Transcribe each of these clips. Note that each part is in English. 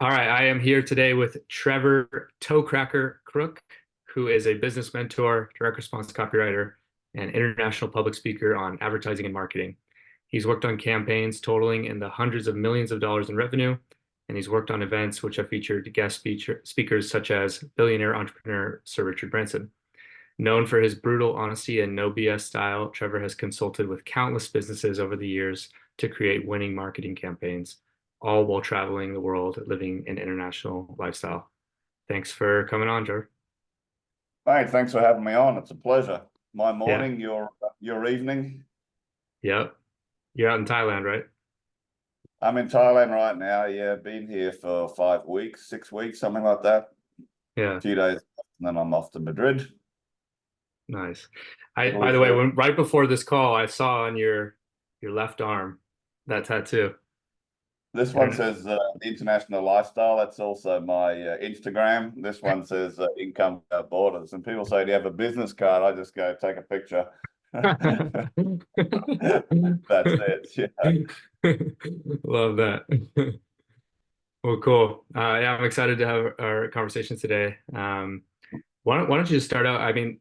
All right, I am here today with Trevor ToeCracker Crook, who is a business mentor, direct response copywriter, and international public speaker on advertising and marketing. He's worked on campaigns totaling in the hundreds of millions of dollars in revenue, and he's worked on events which have featured speakers such as billionaire entrepreneur Sir Richard Branson. Known for his brutal honesty and no BS style, Trevor has consulted with countless businesses over the years to create winning marketing campaigns, all while traveling the world, living an international lifestyle. Thanks for coming on, Trevor. Hey, thanks for having me on. It's a pleasure. My Yeah, morning, your evening. yep. You're out in Thailand, right? I'm in Thailand right now. Yeah, been here for 5 weeks, 6 weeks, something like that. A Yeah, few days, and then I'm off to Madrid, nice. Italy By the way, for. when right before this call, I saw on your left arm that tattoo. This one And says international lifestyle. That's also my Instagram. This one says income without borders. And people say, "Do you have a business card?" I just go take a picture. That's it. Yeah. love that. Well, cool. Yeah, I'm excited to have our conversation today. Why don't you just start out? I mean,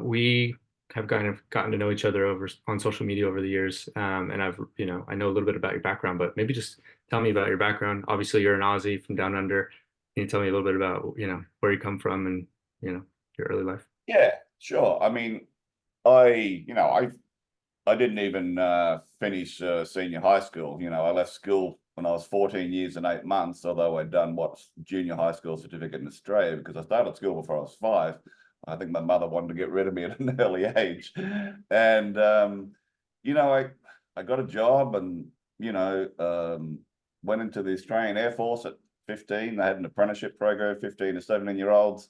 we have kind of gotten to know each other over on social media over the years, and I know a little bit about your background, but maybe just tell me about your background. Obviously, you're an Aussie from down under. Can you tell me a little bit about, where you come from and, your early life? Yeah, sure. I mean, I didn't even finish senior high school. I left school when I was 14 years and 8 months, although I'd done what's junior high school certificate in Australia because I started school before I was 5. I think my mother wanted to get rid of me at an early age. And, I got a job and, went into the Australian Air Force at 15. They had an apprenticeship program, 15 to 17-year-olds.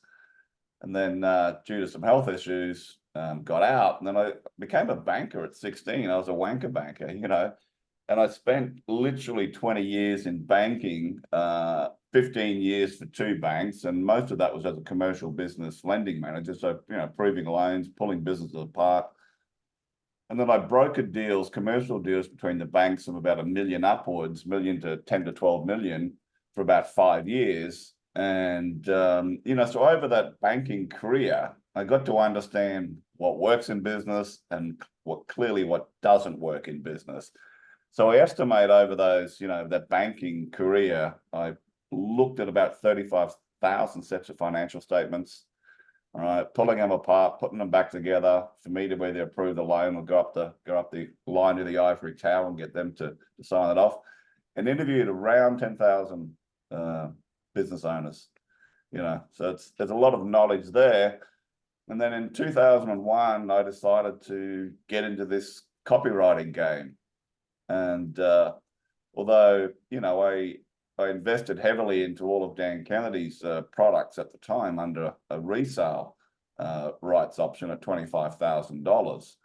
And then due to some health issues, got out. And then I became a banker at 16. I was a wanker banker, and I spent literally 20 years in banking, 15 years for 2 banks. And most of that was as a commercial business lending manager. So, approving loans, pulling businesses apart. And then I brokered deals, commercial deals between the banks of about 1 million upwards, million to 10 to 12 million for about 5 years. And, so over that banking career, I got to understand what works in business and what doesn't work in business. So I estimate over those, that banking career, I looked at about 35,000 sets of financial statements. All right, pulling them apart, putting them back together for me to either approve the loan or go up the line to the ivory tower and get them to sign it off. And interviewed around 10,000 business owners. So there's a lot of knowledge there. And then in 2001, I decided to get into this copywriting game. And although I invested heavily into all of Dan Kennedy's products at the time under a resale rights option at $25,000.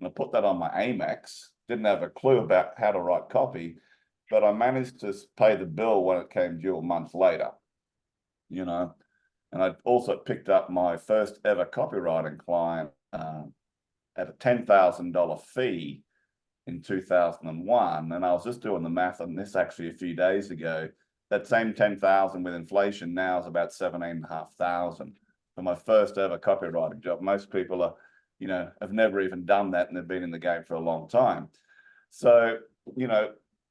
And I put that on my Amex, didn't have a clue about how to write copy, but I managed to pay the bill when it came due a month later, And I also picked up my first ever copywriting client at a $10,000 fee in 2001. And I was just doing the math on this actually a few days ago. That same 10,000 with inflation now is about 17,500 for my first ever copywriting job. Most people have never even done that and they've been in the game for a long time. So,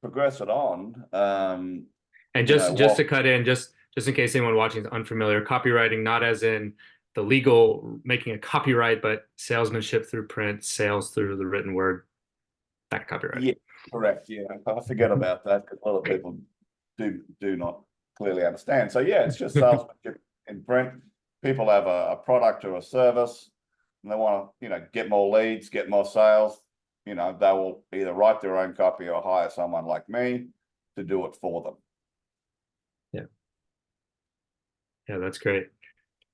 progress it on. And just to cut in, just in case anyone watching is unfamiliar, copywriting, not as in the legal making a copyright, but salesmanship through print, sales through the written word, that copywriting. Yeah, correct. Yeah, I forget about that because a lot of people do not clearly understand. So yeah, it's just salesmanship in print. People have a product or a service, and they want to get more leads, get more sales. They will either write their own copy or hire someone like me to do it for them. Yeah, yeah, that's great.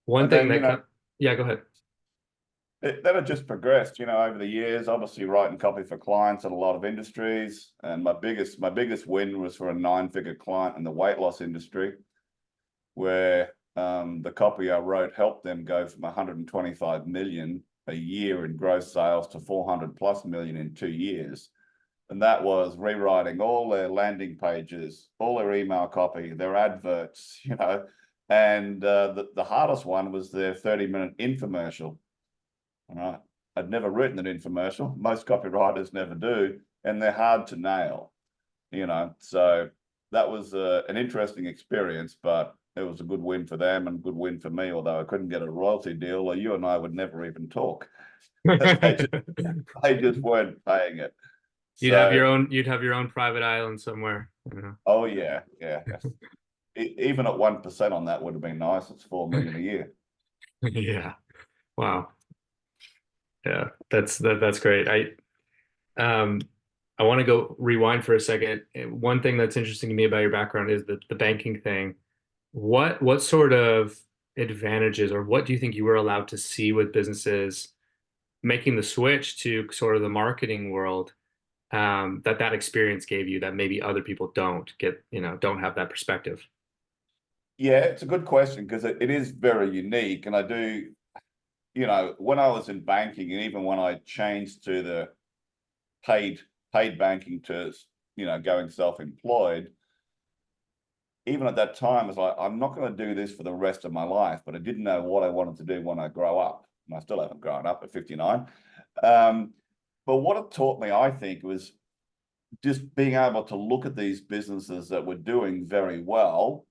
One And thing then yeah, go ahead. That had just progressed, over the years, obviously writing copy for clients in a lot of industries. And my biggest win was for a 9-figure client in the weight loss industry, where the copy I wrote helped them go from 125 million a year in gross sales to 400+ million in 2 years. And that was rewriting all their landing pages, all their email copy, their adverts, and the hardest one was their 30-minute infomercial. All right. I'd never written an infomercial. Most copywriters never do, and they're hard to nail, So that was an interesting experience, but it was a good win for them and good win for me, although I couldn't get a royalty deal, or you and I would never even talk. They just weren't paying it. So, You'd have your own private island somewhere. oh yeah, yeah. Even at 1% on that would have been nice. It's 4 million a year. Yeah. Wow. Yeah, that's great. Um I want to go rewind for a second. One thing that's interesting to me about your background is the banking thing. What sort of advantages, or what do you think you were allowed to see with businesses making the switch to sort of the marketing world, that experience gave you that maybe other people don't get, don't have that perspective? Yeah, it's a good question because it is very unique. And I do, when I was in banking, and even when I changed to the paid banking to, going self-employed, even at that time, I was like, I'm not going to do this for the rest of my life, but I didn't know what I wanted to do when I grow up. And I still haven't grown up at 59. But what it taught me, I think, was just being able to look at these businesses that were doing very well,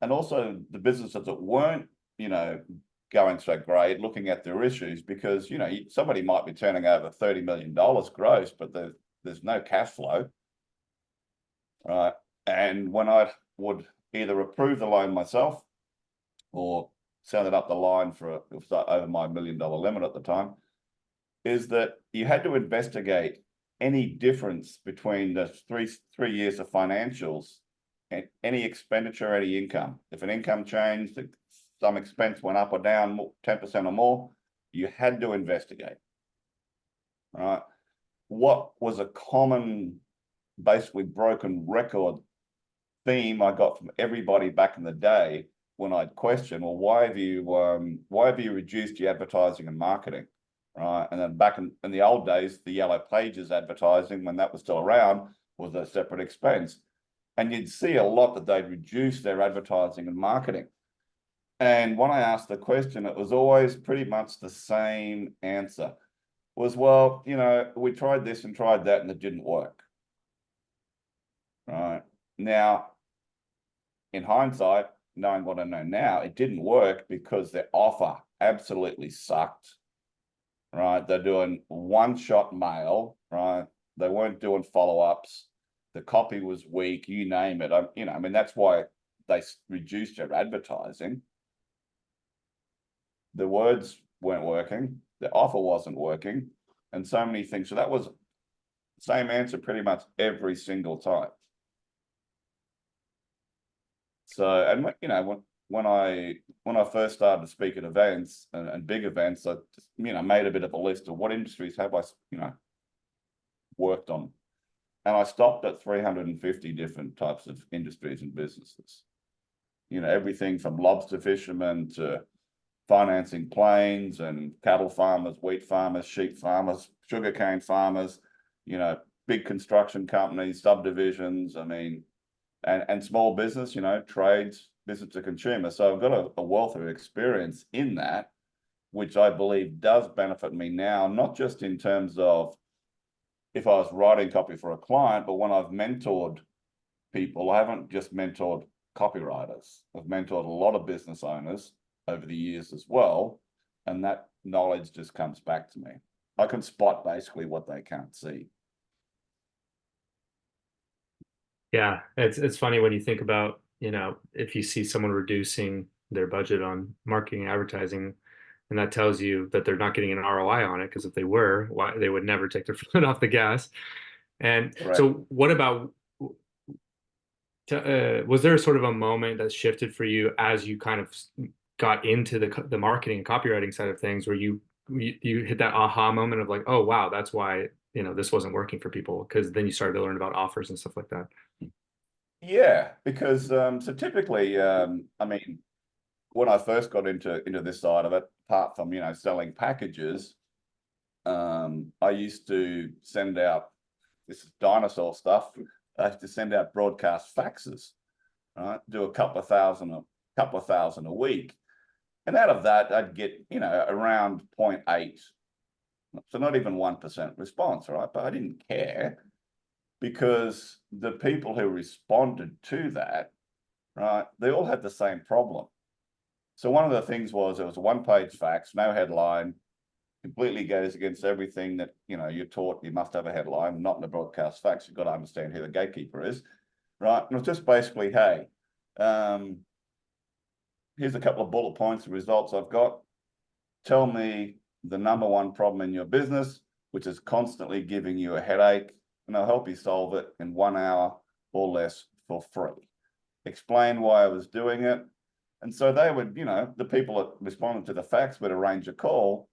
and also the businesses that weren't, going so great, looking at their issues, because, somebody might be turning over $30 million gross, but there's no cash flow. Right. And when I would either approve the loan myself or send it up the line for over my $1 million limit at the time, is that you had to investigate any difference between the three years of financials and any expenditure, any income. If an income changed, some expense went up or down 10% or more, you had to investigate. Right. What was a common, basically broken record theme I got from everybody back in the day when I'd question, well, why have you reduced your advertising and marketing, right? And then back in the old days, the Yellow Pages advertising, when that was still around, was a separate expense. And you'd see a lot that they'd reduce their advertising and marketing. And when I asked the question, it was always pretty much the same answer. Was, well, we tried this and tried that and it didn't work. Right. Now, in hindsight, knowing what I know now, it didn't work because their offer absolutely sucked. Right. They're doing one-shot mail, right? They weren't doing follow-ups. The copy was weak, you name it. That's why they reduced their advertising. The words weren't working, the offer wasn't working, and so many things. So that was the same answer pretty much every single time. So, and when I first started to speak at events and big events, I just, made a bit of a list of what industries have I, worked on. And I stopped at 350 different types of industries and businesses. Everything from lobster fishermen to financing planes and cattle farmers, wheat farmers, sheep farmers, sugarcane farmers, big construction companies, subdivisions, and small business, trades, business to consumer. So I've got a wealth of experience in that, which I believe does benefit me now, not just in terms of if I was writing copy for a client, but when I've mentored people, I haven't just mentored copywriters. I've mentored a lot of business owners over the years as well. And that knowledge just comes back to me. I can spot basically what they can't see. Yeah, it's funny when you think about, if you see someone reducing their budget on marketing and advertising, and that tells you that they're not getting an ROI on it, because if they were, why they would never take their foot off the gas. And Right. so what about, was there sort of a moment that shifted for you as you kind of got into the marketing and copywriting side of things, where you hit that aha moment of like, oh wow, that's why this wasn't working for people, because then you started to learn about offers and stuff like that? Yeah, because so typically, when I first got into this side of it, apart from selling packages, I used to send out this is dinosaur stuff. I used to send out broadcast faxes, right? Do a couple of thousand a week. And out of that, I'd get, around 0.8. So not even 1% response, right? But I didn't care because the people who responded to that, right, they all had the same problem. So one of the things was it was a one-page fax, no headline, completely goes against everything that, you're taught you must have a headline, not in a broadcast fax. You've got to understand who the gatekeeper is, right? And it's just basically, hey, here's a couple of bullet points of results I've got. Tell me the number one problem in your business, which is constantly giving you a headache, and I'll help you solve it in 1 hour or less for free. Explain why I was doing it. And so they would, the people that responded to the fax would arrange a call,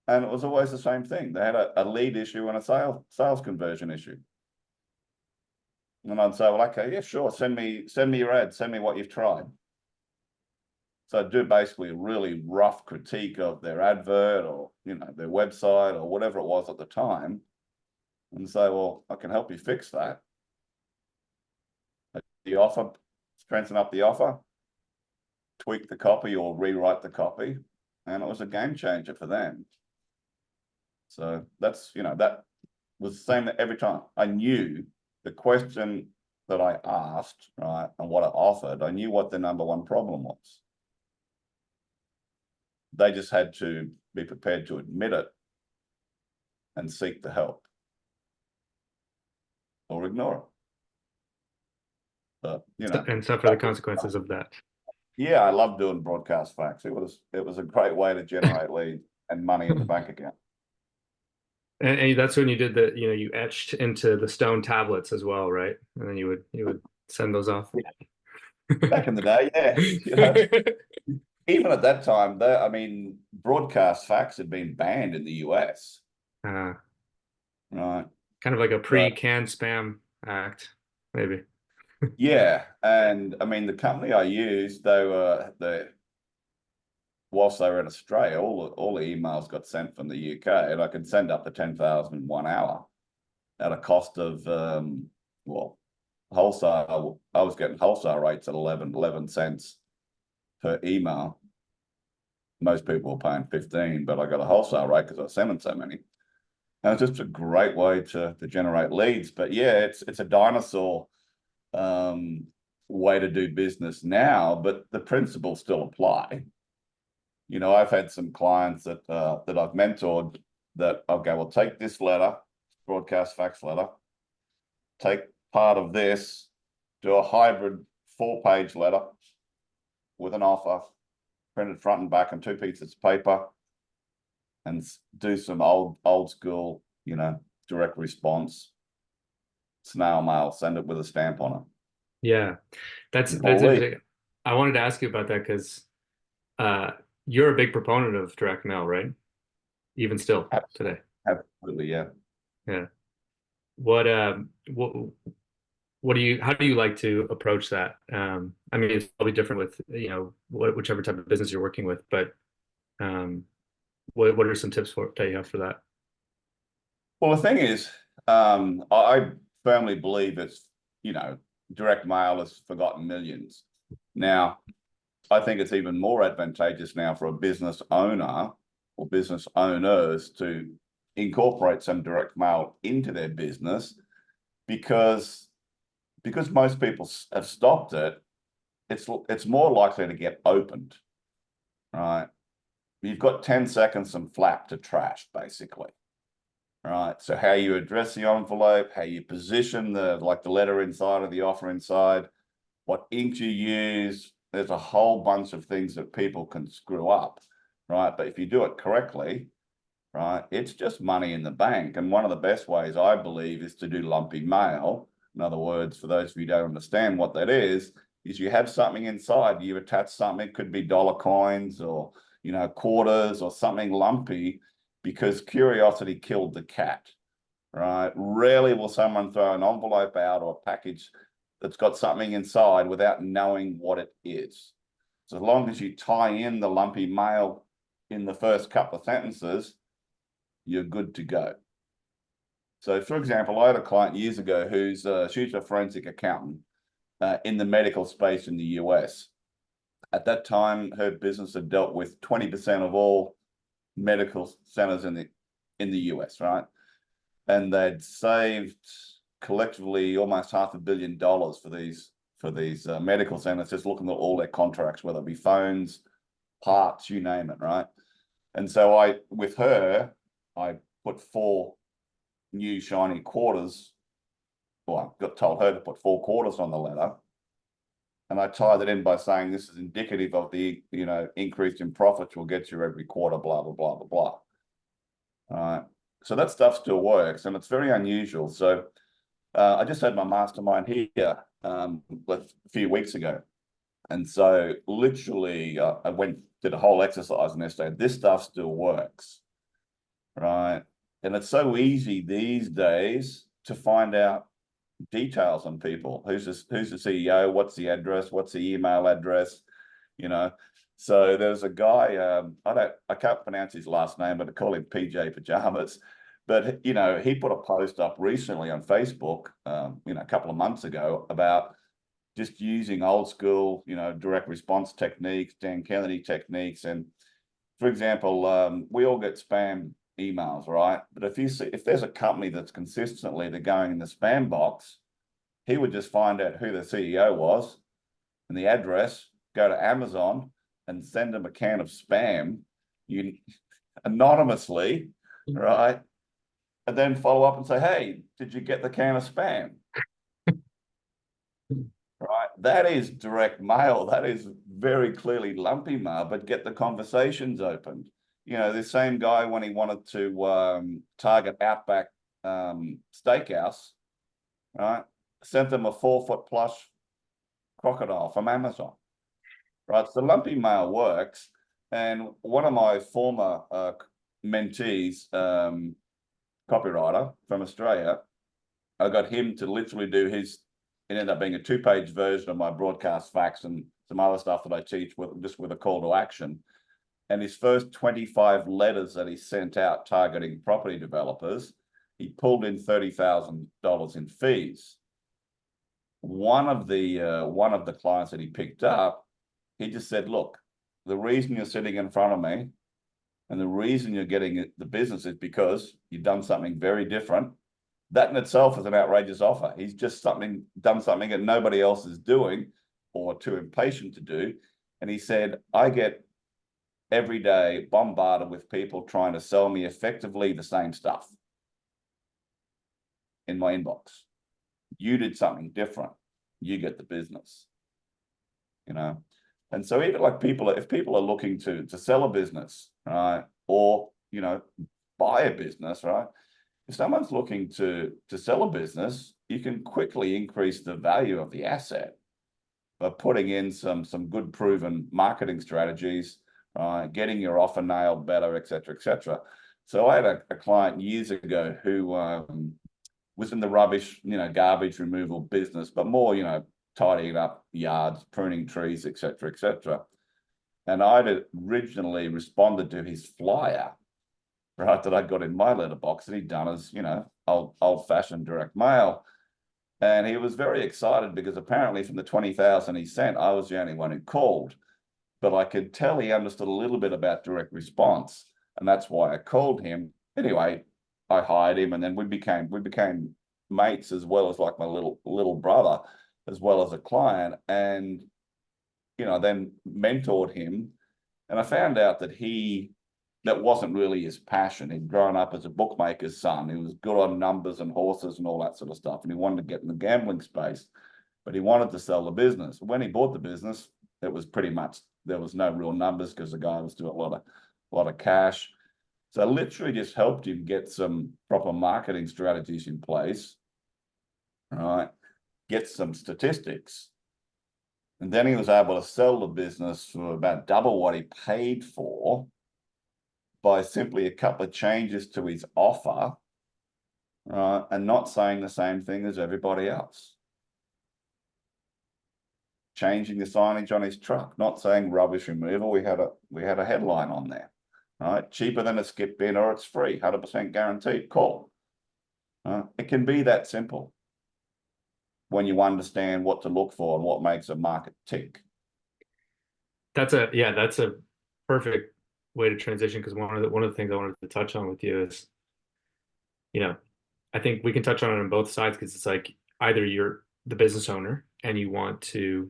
and it was always the same thing. They had a lead issue and a sales conversion issue. And I'd say, well, okay, yeah, sure. Send me your ad. Send me what you've tried. So I'd do basically a really rough critique of their advert or, their website or whatever it was at the time, and say, well, I can help you fix that. The offer, strengthen up the offer, tweak the copy or rewrite the copy, and it was a game changer for them. So that's, that was the same every time. I knew the question that I asked, right, and what I offered, I knew what the number one problem was. They just had to be prepared to admit it and seek the help or ignore it. But, and suffer the consequences of that. Yeah, I love doing broadcast fax. It was a great way to generate leads and money in the bank account. And that's when you did you etched into the stone tablets as well, right? And then you would send those off. Yeah. Back in the day, yeah. Even at that time, broadcast fax had been banned in the US. Right. Kind of like a pre-canned spam act, maybe. Yeah, and the company I used, whilst they were in Australia, all the emails got sent from the UK, and I could send up to 10,000 in 1 hour at a cost of wholesale. I was getting wholesale rates at 11 cents per email. Most people were paying 15, but I got a wholesale rate because I was sending so many. And it's just a great way to generate leads. But yeah, it's a dinosaur way to do business now, but the principles still apply. I've had some clients that I've mentored that I'll go, well, take this letter, broadcast fax letter, take part of this, do a hybrid 4-page letter with an offer, printed front and back on 2 pieces of paper, and do some old school, direct response, snail mail, send it with a stamp on it. Yeah, that's interesting. I wanted to ask you about that because you're a big proponent of direct mail, right? Even still today. Absolutely, yeah. Yeah. How do you like to approach that? It's probably different with, whichever type of business you're working with, but what are some tips that you have for that? Well, the thing is, I firmly believe it's, direct mail has forgotten millions. Now, I think it's even more advantageous now for a business owner or business owners to incorporate some direct mail into their business because most people have stopped it. It's more likely to get opened, right? You've got 10 seconds and flap to trash, basically. Right. So how you address the envelope, how you position the letter inside of the offer inside, what ink you use, there's a whole bunch of things that people can screw up, right? But if you do it correctly, right, it's just money in the bank. And one of the best ways, I believe, is to do lumpy mail. In other words, for those of you who don't understand what that is you have something inside, you attach something, it could be dollar coins or, quarters or something lumpy, because curiosity killed the cat, right? Rarely will someone throw an envelope out or a package that's got something inside without knowing what it is. So as long as you tie in the lumpy mail in the first couple of sentences, you're good to go. So, for example, I had a client years ago who's she's a forensic accountant in the medical space in the US. At that time, her business had dealt with 20% of all medical centers in the US, right? And they'd saved collectively almost $500 million for these medical centers, just looking at all their contracts, whether it be phones, parts, you name it, right? And so with her, I put 4 new shiny quarters. Well, I got told her to put 4 quarters on the letter. And I tied it in by saying this is indicative of the, increase in profits we'll get you every quarter, blah, blah, blah, blah, blah. All right. So that stuff still works, and it's very unusual. So I just had my mastermind here a few weeks ago. And so literally I did a whole exercise and they said, this stuff still works. Right. And it's so easy these days to find out details on people. Who's the CEO? What's the address? What's the email address? So there's a guy, I can't pronounce his last name, but I call him PJ Pajamas. But he put a post up recently on Facebook, a couple of months ago about just using old school, direct response techniques, Dan Kennedy techniques. And for example, we all get spam emails, right? But if there's a company that's consistently they're going in the spam box, he would just find out who the CEO was and the address, go to Amazon and send them a can of spam anonymously, right? And then follow up and say, hey, did you get the can of spam? Right, that is direct mail. That is very clearly lumpy mail, but get the conversations opened. The same guy when he wanted to target Outback Steakhouse, right, sent them a 4-foot plush crocodile from Amazon. Right, so lumpy mail works. And one of my former mentees, copywriter from Australia, I got him to literally do it ended up being a 2-page version of my broadcast facts and some other stuff that I teach with a call to action. And his first 25 letters that he sent out targeting property developers, he pulled in $30,000 in fees. One of the clients that he picked up, he just said, look, the reason you're sitting in front of me and the reason you're getting the business is because you've done something very different. That in itself is an outrageous offer. He's just done something that nobody else is doing or too impatient to do. And he said, I get every day bombarded with people trying to sell me effectively the same stuff in my inbox. You did something different. You get the business, And so even like if people are looking to sell a business, right, or, buy a business, right? If someone's looking to sell a business, you can quickly increase the value of the asset by putting in some good proven marketing strategies, getting your offer nailed better, et cetera, et cetera. So I had a client years ago who was in the garbage removal business, but more, tidying up yards, pruning trees, et cetera, et cetera. And I'd originally responded to his flyer, right, that I got in my letterbox that he'd done as, old-fashioned direct mail. And he was very excited because apparently from the 20,000 he sent, I was the only one who called. But I could tell he understood a little bit about direct response. And that's why I called him. Anyway, I hired him, and then we became mates as well as like my little brother, as well as a client. And, then mentored him. And I found out that that wasn't really his passion. He'd grown up as a bookmaker's son. He was good on numbers and horses and all that sort of stuff. And he wanted to get in the gambling space, but he wanted to sell the business. When he bought the business, it was pretty much, there was no real numbers because the guy was doing a lot of cash. So I literally just helped him get some proper marketing strategies in place, right? Get some statistics. And then he was able to sell the business for about double what he paid for, by simply a couple of changes to his offer, and not saying the same thing as everybody else. Changing the signage on his truck, not saying rubbish removal. We had a headline on there, right? Cheaper than a skip bin, or it's free, 100% guaranteed. Call. It can be that simple when you understand what to look for and what makes a market tick. That's a perfect way to transition, because one of the things I wanted to touch on with you is, you know, I think we can touch on it on both sides, because it's like either you're the business owner and you want to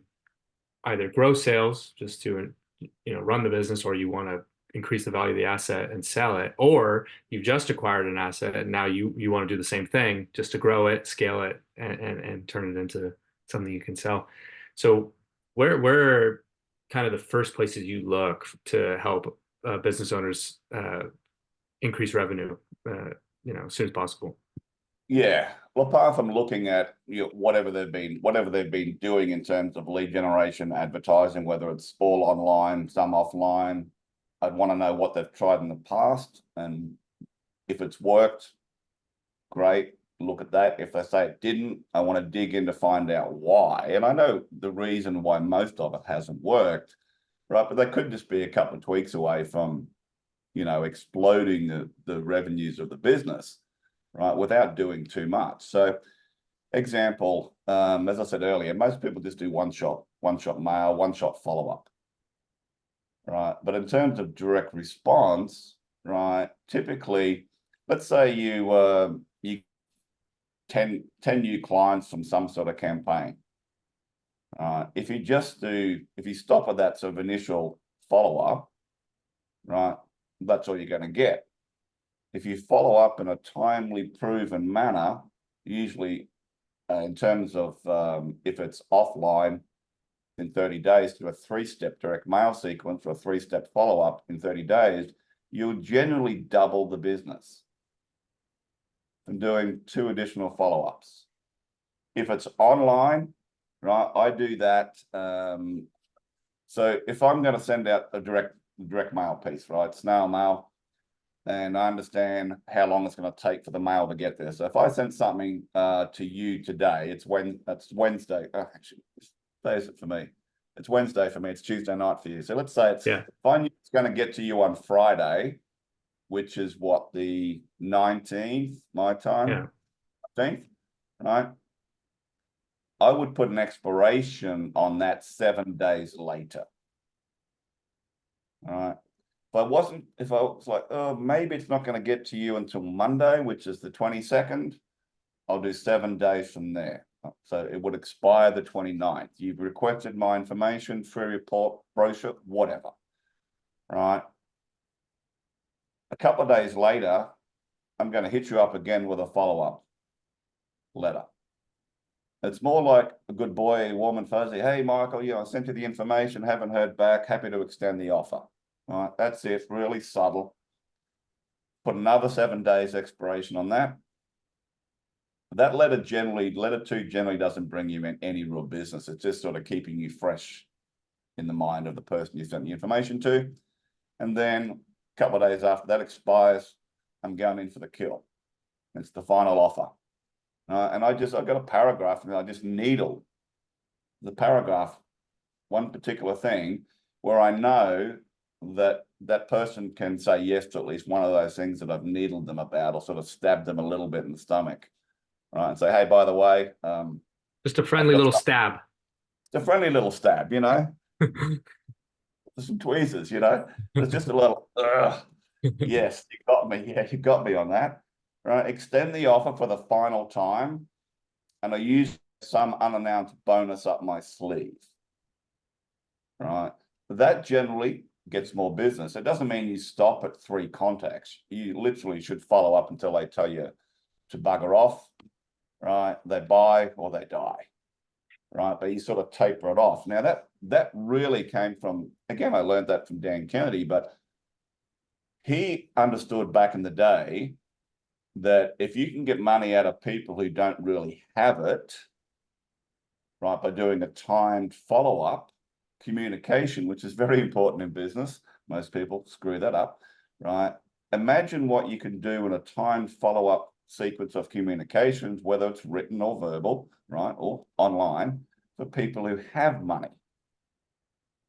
either grow sales just to, run the business, or you want to increase the value of the asset and sell it, or you've just acquired an asset and now you want to do the same thing just to grow it, scale it, and turn it into something you can sell. So where are kind of the first places you look to help business owners increase revenue, as soon as possible? Yeah, well, apart from looking at whatever they've been doing in terms of lead generation, advertising, whether it's all online, some offline, I'd want to know what they've tried in the past, and if it's worked, great. Look at that. If they say it didn't, I want to dig in to find out why. And I know the reason why most of it hasn't worked, right? But they could just be a couple of tweaks away from, exploding the revenues of the business, right, without doing too much. So, example, as I said earlier, most people just do one shot mail, one shot follow up, right? But in terms of direct response, right, typically, let's say you 10 new clients from some sort of campaign. If you stop at that sort of initial follow up, right, that's all you're going to get. If you follow up in a timely, proven manner, usually in terms of if it's offline in 30 days, to a 3-step direct mail sequence or a 3-step follow-up in 30 days, you'll generally double the business from doing 2 additional follow-ups. If it's online, right, I do that. So if I'm going to send out a direct mail piece, right, snail mail, and I understand how long it's going to take for the mail to get there. So if I send something to you today, it's Wednesday. Actually, day is it for me? It's Wednesday for me. It's Tuesday night for you. So let's say if I knew it's going to get to you on Friday, which is what, the 19th, my time, 15th, right? I would put an expiration on that 7 days later. All right. If I was like, oh, maybe it's not going to get to you until Monday, which is the 22nd, I'll do 7 days from there. So it would expire the 29th. You've requested my information, free report, brochure, whatever, right? A couple of days later, I'm going to hit you up again with a follow-up letter. It's more like a good boy, warm and fuzzy. Hey, Michael, I sent you the information, haven't heard back, happy to extend the offer. All right, that's it, really subtle. Put another 7 days expiration on that. That letter 2 generally doesn't bring you in any real business. It's just sort of keeping you fresh in the mind of the person you sent the information to. And then a couple of days after that expires, I'm going in for the kill. It's the final offer. And I've got a paragraph, and I just needle the paragraph, one particular thing where I know that person can say yes to at least one of those things that I've needled them about, or sort of stabbed them a little bit in the stomach, right? And say, hey, by the way, just a friendly little stab. It's a friendly little stab, some tweezers, It's just a little, yes, you got me. Yeah, you got me on that, right? Extend the offer for the final time, and I use some unannounced bonus up my sleeve, right? That generally gets more business. It doesn't mean you stop at 3 contacts. You literally should follow up until they tell you to bugger off, right? They buy or they die, right? But you sort of taper it off. Now that really came from, again, I learned that from Dan Kennedy, but he understood back in the day that if you can get money out of people who don't really have it, right, by doing a timed follow-up communication, which is very important in business. Most people screw that up, right? Imagine what you can do in a timed follow-up sequence of communications, whether it's written or verbal, right, or online, for people who have money,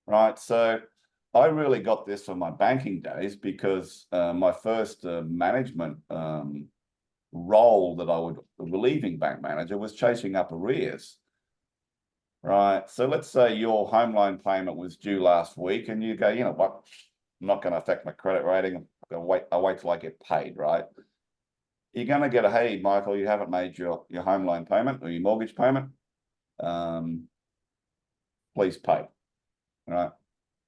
right? So I really got this from my banking days, because my first management role that I would, the relieving bank manager, was chasing up arrears. Right. So let's say your home loan payment was due last week and you go, you know what, I'm not going to affect my credit rating. I'm going to wait, I'll wait till I get paid, right? You're going to get a, hey, Michael, you haven't made your home loan payment or your mortgage payment. Please pay. Right.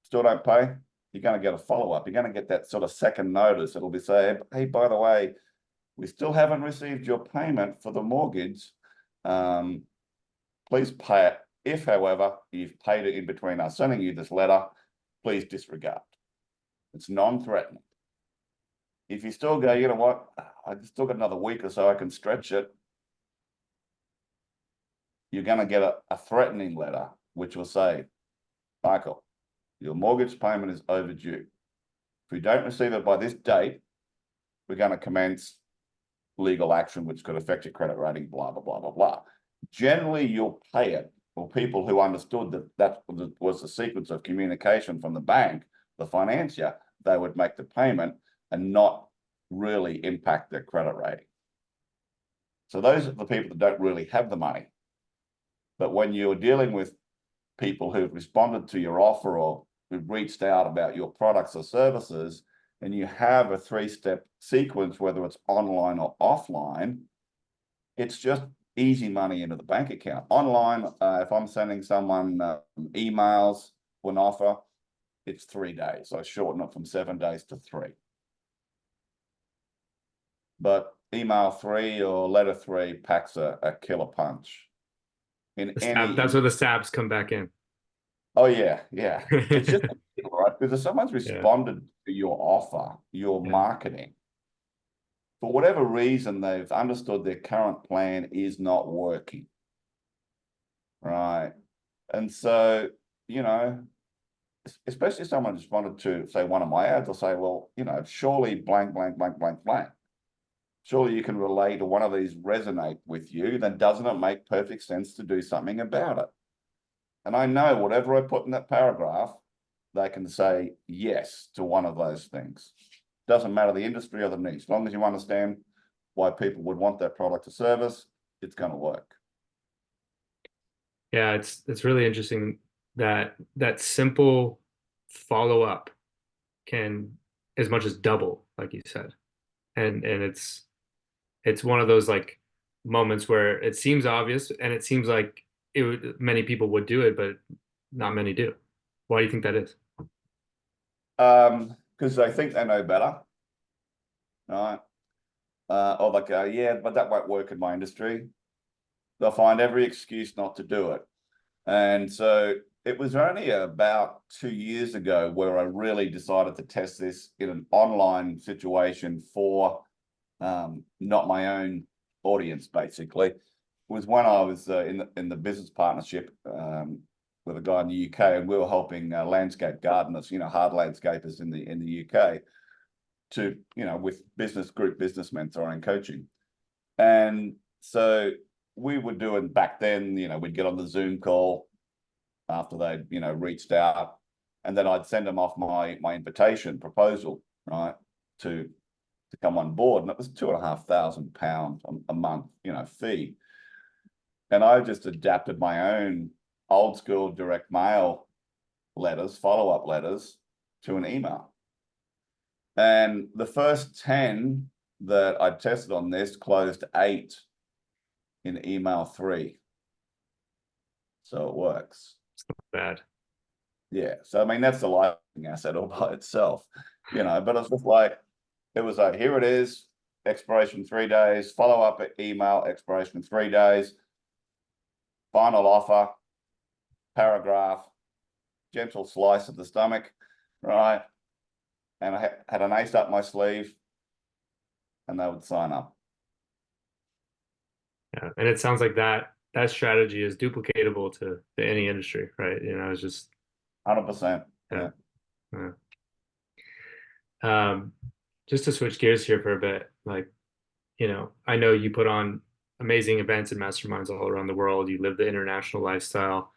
Still don't pay, you're going to get a follow-up. You're going to get that sort of second notice. It'll be saying, hey, by the way, we still haven't received your payment for the mortgage. Please pay it. If, however, you've paid it in between us sending you this letter, please disregard. It's non-threatening. If you still go, you know what, I still got another week or so I can stretch it, you're going to get a threatening letter, which will say, Michael, your mortgage payment is overdue. If we don't receive it by this date, we're going to commence legal action, which could affect your credit rating, blah, blah, blah, blah, blah. Generally, you'll pay it. Or people who understood that was the sequence of communication from the bank, the financier, they would make the payment and not really impact their credit rating. So those are the people that don't really have the money. But when you're dealing with people who've responded to your offer or who've reached out about your products or services, and you have a 3-step sequence, whether it's online or offline, it's just easy money into the bank account. Online, if I'm sending someone emails for an offer, it's 3 days. So I shorten it from 7 days to 3. But email 3 or letter 3 packs a killer punch. That's where the stabs come back in. Oh yeah, yeah. It's just right, because if someone's responded to your offer, your marketing, for whatever reason, they've understood their current plan is not working. Right. And so, you know, especially if someone responded to, say, one of my ads, I'll say, well, you know, surely blank, blank, blank, blank, blank. Surely you can relate, or one of these resonate with you, then doesn't it make perfect sense to do something about it? And I know whatever I put in that paragraph, they can say yes to one of those things. Doesn't matter the industry or the niche. As long as you understand why people would want that product or service, it's going to work. Yeah, it's really interesting that simple follow-up can as much as double, like you said. And it's one of those like moments where it seems obvious and it seems like many people would do it, but not many do. Why do you think that is? Because they think they know better. Right. Or like, yeah, but that won't work in my industry. They'll find every excuse not to do it. And so it was only about 2 years ago where I really decided to test this in an online situation for not my own audience, basically. It was when I was in the business partnership with a guy in the UK, and we were helping landscape gardeners, you know, hard landscapers in the UK, to, you know, with group business mentoring and coaching. And so we were doing back then, you know, we'd get on the Zoom call after they'd, you know, reached out, and then I'd send them off my invitation proposal, right, to come on board. And it was £2,500 a month, you know, fee. And I just adapted my own old school direct mail letters, follow-up letters, to an email. And the first 10 that I tested on this closed 8 in email 3. So it works. It's not bad. Yeah. So, I mean, that's the lighting asset all by itself, you know, but it's just like, it was like, here it is, expiration 3 days, follow-up email, expiration 3 days, final offer, paragraph, gentle slice of the stomach, right? And I had an ace up my sleeve, and they would sign up. Yeah, and it sounds like that strategy is duplicatable to any industry, right? You know, it's just 100%. yeah. Yeah. Just to switch gears here for a bit, like, you know, I know you put on amazing events and masterminds all around the world. You live the international lifestyle.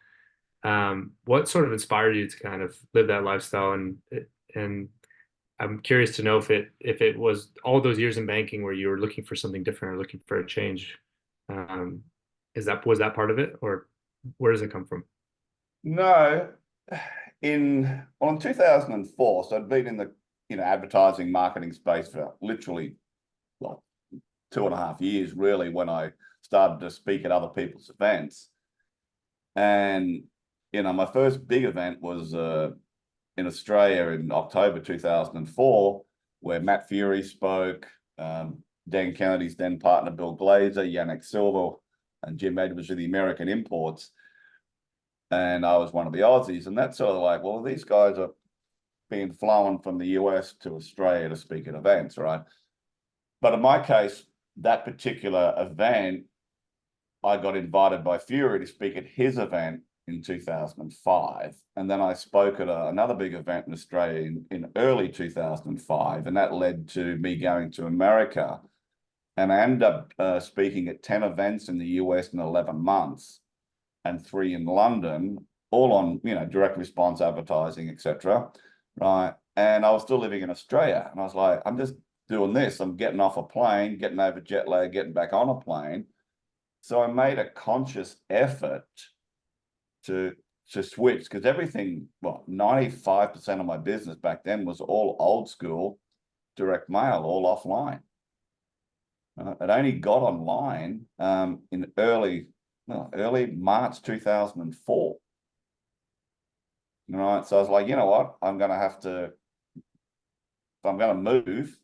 What sort of inspired you to kind of live that lifestyle? And I'm curious to know if it was all those years in banking where you were looking for something different or looking for a change. Um, was that part of it, or where does it come from? No, in 2004, so I'd been in the advertising marketing space for literally well 2.5 years really when I started to speak at other people's events. And my first big event was in Australia in October 2004, where Matt Fury spoke, Dan Kennedy's then partner Bill Glazer, Yannick Silver, and Jim Edwards of the American Imports. And I was one of the Aussies, and that's sort of like, well, these guys are being flown from the US to Australia to speak at events, right? But in my case, that particular event, I got invited by Fury to speak at his event in 2005. And then I spoke at another big event in Australia in early 2005. And that led to me going to America. And I ended up speaking at 10 events in the US in 11 months and 3 in London, all on, direct response advertising, etc. Right. And I was still living in Australia. And I was like, I'm just doing this. I'm getting off a plane, getting over jet lag, getting back on a plane. So I made a conscious effort to switch, because everything, well, 95% of my business back then was all old school, direct mail, all offline. It only got online in early March 2004. All right, so I was like, you know what, I'm going to have to, if I'm going to move.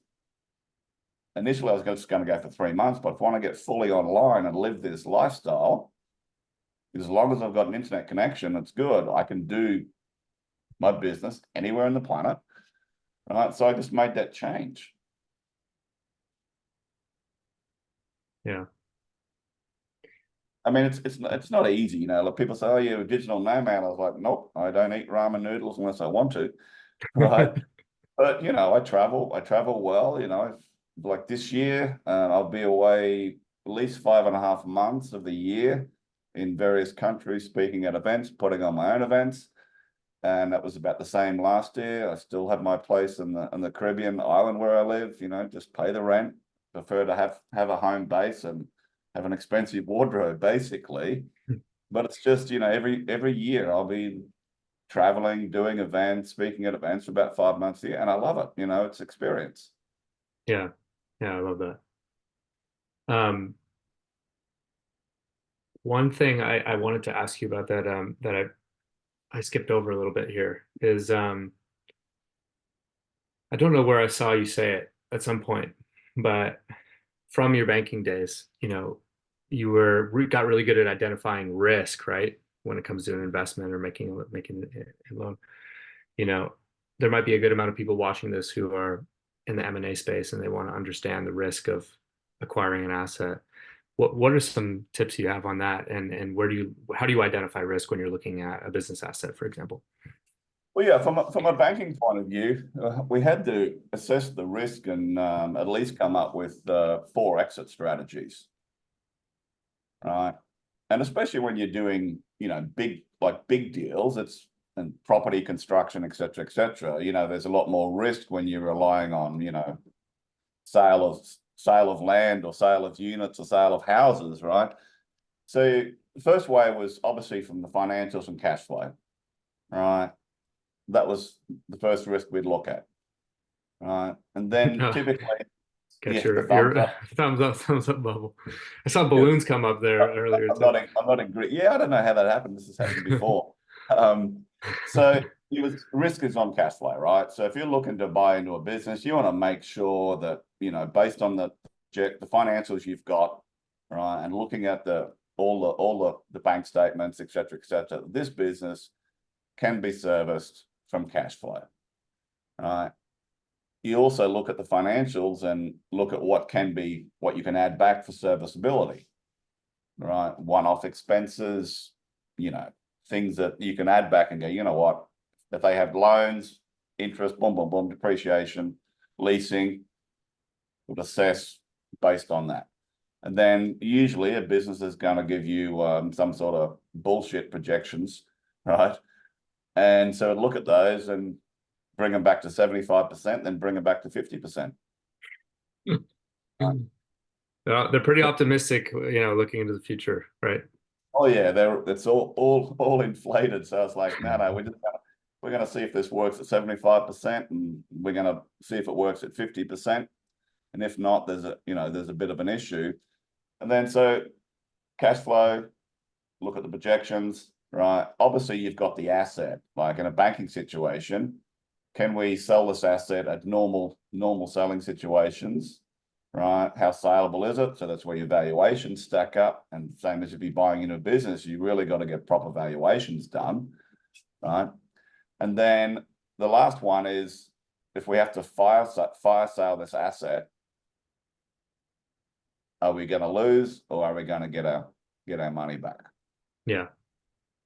Initially, I was just going to go for 3 months, but if I want to get fully online and live this lifestyle, as long as I've got an internet connection, it's good. I can do my business anywhere on the planet. Right. So I just made that change. Yeah. I mean, it's not easy, Like people say, "Oh, you're a digital nomad." I was like, "Nope, I don't eat ramen noodles unless I want to." Right. But I travel well. Like this year, I'll be away at least 5.5 months of the year in various countries, speaking at events, putting on my own events. And that was about the same last year. I still have my place in the Caribbean island where I live, just pay the rent, prefer to have a home base and have an expensive wardrobe, basically. But it's just, every year I'll be traveling, doing events, speaking at events for about 5 months a year. And I love it. It's experience. Yeah. Yeah, I love that. Um, One thing I wanted to ask you about that I skipped over a little bit here is I don't know where I saw you say it at some point, but from your banking days, you got really good at identifying risk, right? When it comes to an investment or making a loan. You know, there might be a good amount of people watching this who are in the M&A space and they want to understand the risk of acquiring an asset. What are some tips you have on that, and how do you identify risk when you're looking at a business asset, for example? Well, yeah, from a banking point of view, we had to assess the risk and at least come up with 4 exit strategies, right? And especially when you're doing, big deals, and property construction, et cetera, et cetera. There's a lot more risk when you're relying on, sale of land or sale of units or sale of houses, right? So the first way was obviously from the financials and cash flow, right? That was the first risk we'd look at, right? And then typically, Get yeah, the thumbs your up. thumbs up bubble. I saw Yeah, balloons come up there earlier I'm too. not in Greece. Yeah, I don't know how that happened. This has happened before. So it was risk is on cash flow, right? So if you're looking to buy into a business, you want to make sure that, based on the financials you've got, right, and looking at all the bank statements, et cetera, this business can be serviced from cash flow, right? You also look at the financials and look at what you can add back for serviceability, right? One-off expenses, things that you can add back and go, you know what, if they have loans, interest, boom, boom, boom, depreciation, leasing, would assess based on that. And then usually a business is going to give you some sort of bullshit projections, right? And so look at those and bring them back to 75%, then bring them back to 50%. They're pretty optimistic, looking into the future, right? Oh yeah, it's all inflated. So it's like, no, we're gonna see if this works at 75%, and we're gonna see if it works at 50%. And if not, there's a bit of an issue. And then so cash flow, look at the projections, right? Obviously, you've got the asset, like in a banking situation. Can we sell this asset at normal selling situations, right? How saleable is it? So that's where your valuations stack up. And same as if you're buying into a business, you really got to get proper valuations done, right? And then the last one is, if we have to fire sale this asset, are we going to lose, or are we going to get our money back? Yeah.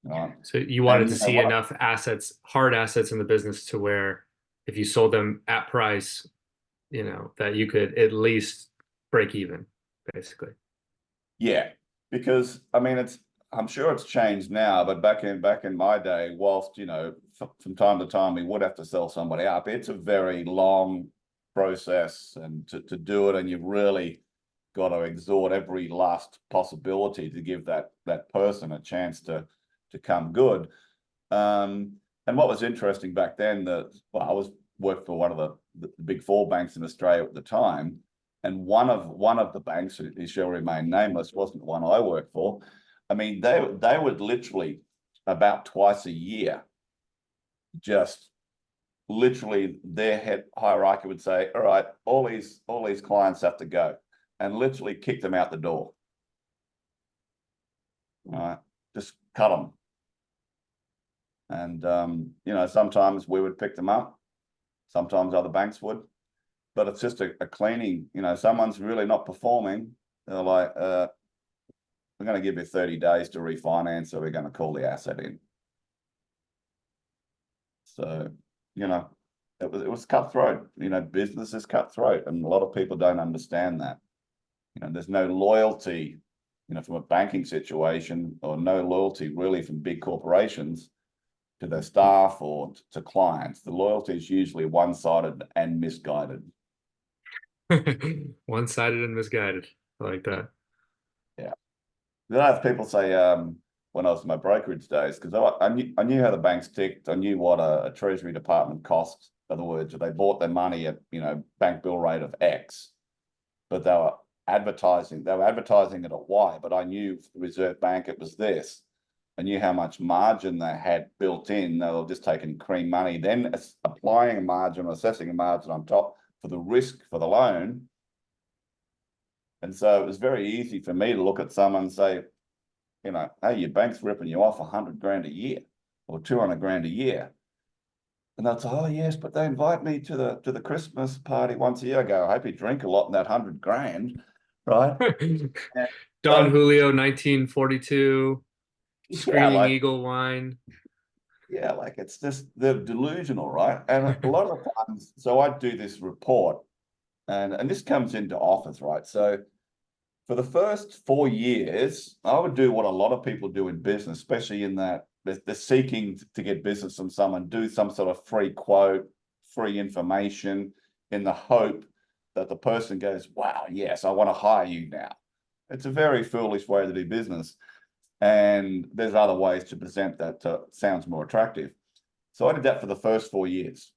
Right. So you wanted to see enough assets, hard assets in the business to where if you sold them at price, that you could at least break even, basically. Yeah, because I mean, I'm sure it's changed now, but back in my day, whilst from time to time we would have to sell somebody up, it's a very long process, and to do it, and you've really got to exhaust every last possibility to give that person a chance to come good. And what was interesting back then, I worked for one of the big four banks in Australia at the time. And one of the banks, who shall remain nameless, wasn't the one I worked for. I mean, they would literally about twice a year, just literally their head hierarchy would say, all right, all these clients have to go, and literally kick them out the door. All right, just cut them. And sometimes we would pick them up, sometimes other banks would. But it's just a cleaning. Someone's really not performing. They're like, we're going to give you 30 days to refinance, or we're going to call the asset in. So, it was cutthroat. Business is cutthroat, and a lot of people don't understand that. There's no loyalty, from a banking situation, or no loyalty really from big corporations to their staff or to clients. The loyalty is usually one-sided and misguided. One-sided and misguided. I like that. Yeah. Then I have people say, when I was in my brokerage days, because I knew how the banks ticked. I knew what a treasury department cost. In other words, they bought their money at bank bill rate of X, but they were advertising it at Y. But I knew for the Reserve Bank it was this. I knew how much margin they had built in. They were just taking cream money, then applying a margin, assessing a margin on top for the risk for the loan. And so it was very easy for me to look at someone and say, hey, your bank's ripping you off 100 grand a year or 200 grand a year. And they'd say, oh yes, but they invite me to the Christmas party once a year. I go, I hope you drink a lot in that 100 grand, right? Don Julio, 1942, Screaming Eagle wine. Yeah, like it's just, they're delusional, right? And a lot of times, so I do this report, and this comes into office, right? So for the first 4 years, I would do what a lot of people do in business, especially in that they're seeking to get business from someone, do some sort of free quote, free information, in the hope that the person goes, wow, yes, I want to hire you now. It's a very foolish way to do business. And there's other ways to present that sounds more attractive. So I did that for the first 4 years.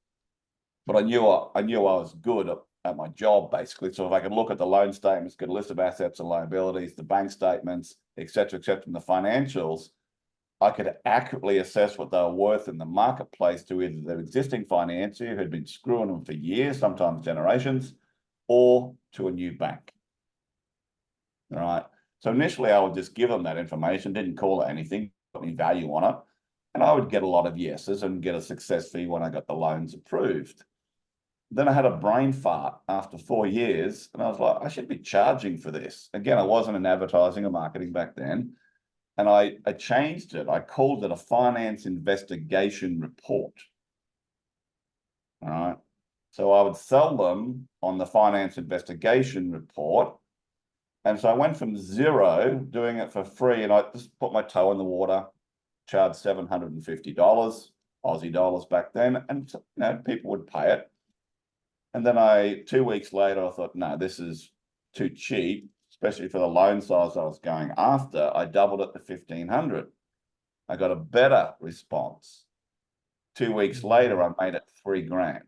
But I knew I was good at my job, basically. So if I could look at the loan statements, get a list of assets and liabilities, the bank statements, et cetera, and the financials, I could accurately assess what they were worth in the marketplace to either their existing financier who had been screwing them for years, sometimes generations, or to a new bank. All right. So initially I would just give them that information, didn't call it anything, put any value on it. And I would get a lot of yeses and get a success fee when I got the loans approved. Then I had a brain fart after 4 years, and I was like, I should be charging for this. Again, I wasn't in advertising or marketing back then. And I changed it. I called it a finance investigation report. All right. So I would sell them on the finance investigation report. And so I went from zero, doing it for free, and I just put my toe in the water, charged $750. Aussie dollars back then, and people would pay it. And then 2 weeks later, I thought, no, this is too cheap, especially for the loan size I was going after. I doubled it to 1,500. I got a better response. 2 weeks later, I made it $3,000.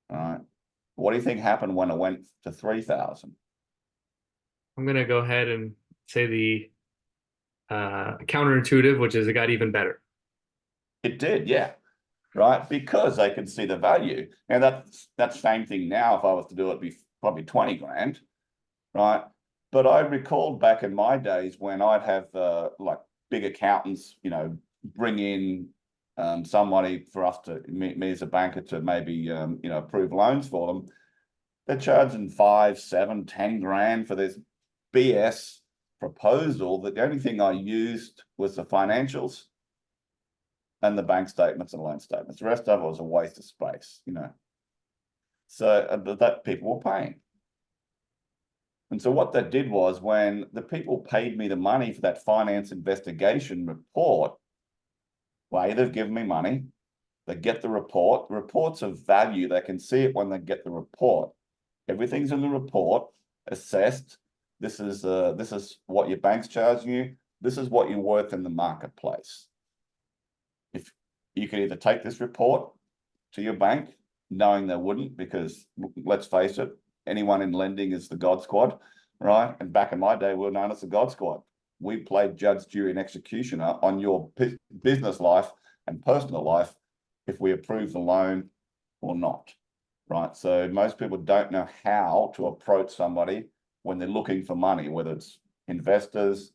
All right. What do you think happened when it went to 3,000? I'm going to go ahead and say the counterintuitive, which is it got even better. It did, yeah. Right, because they could see the value. And that's same thing now. If I was to do it, it'd be probably 20 grand, right? But I recalled back in my days when I'd have like big accountants, bring in somebody for us to me as a banker to maybe approve loans for them. They're charging 5, 7, 10 grand for this BS proposal that the only thing I used was the financials and the bank statements and loan statements. The rest of it was a waste of space, So that people were paying. And so what that did was when the people paid me the money for that finance investigation report, well, they've given me money, they get the report's of value, they can see it when they get the report. Everything's in the report, assessed. This is what your bank's charging you. This is what you're worth in the marketplace. If you could either take this report to your bank, knowing they wouldn't, because let's face it, anyone in lending is the God Squad, right? And back in my day, we were known as the God Squad. We played judge, jury, and executioner on your business life and personal life if we approve the loan or not, right? So most people don't know how to approach somebody when they're looking for money, whether it's investors,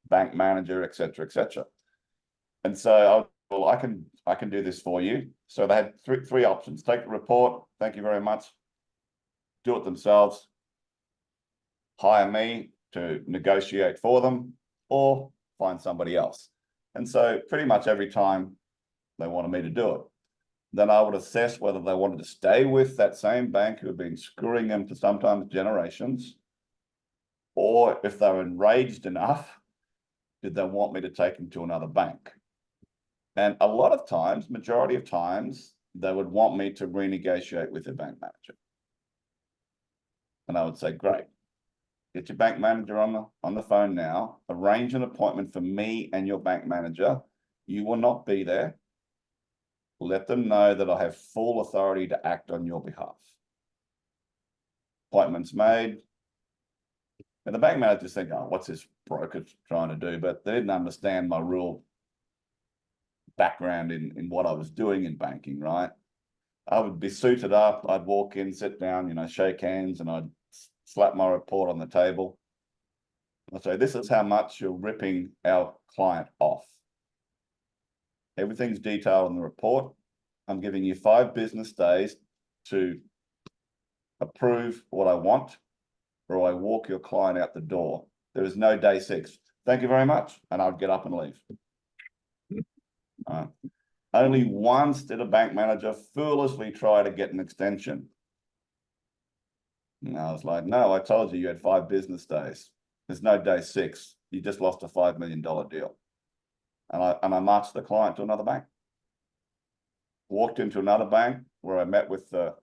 bank manager, et cetera, et cetera. And so I can do this for you. So they had three options. Take the report. Thank you very much. Do it themselves. Hire me to negotiate for them, or find somebody else. And so pretty much every time they wanted me to do it, then I would assess whether they wanted to stay with that same bank who had been screwing them for sometimes generations, or if they were enraged enough, did they want me to take them to another bank? And a lot of times, majority of times, they would want me to renegotiate with their bank manager. And I would say, great, get your bank manager on the phone now, arrange an appointment for me and your bank manager. You will not be there. Let them know that I have full authority to act on your behalf. Appointments made. And the bank manager think, oh, what's this broker trying to do? But they didn't understand my real background in what I was doing in banking, right? I would be suited up. I'd walk in, sit down, shake hands, and I'd slap my report on the table. I'd say, this is how much you're ripping our client off. Everything's detailed in the report. I'm giving you 5 business days to approve what I want, or I walk your client out the door. There is no day 6. Thank you very much. And I'd get up and leave. Only once did a bank manager foolishly try to get an extension. And I was like, no, I told you had 5 business days. There's no day 6. You just lost a $5 million deal. And I marched the client to another bank. Walked into another bank where I met with the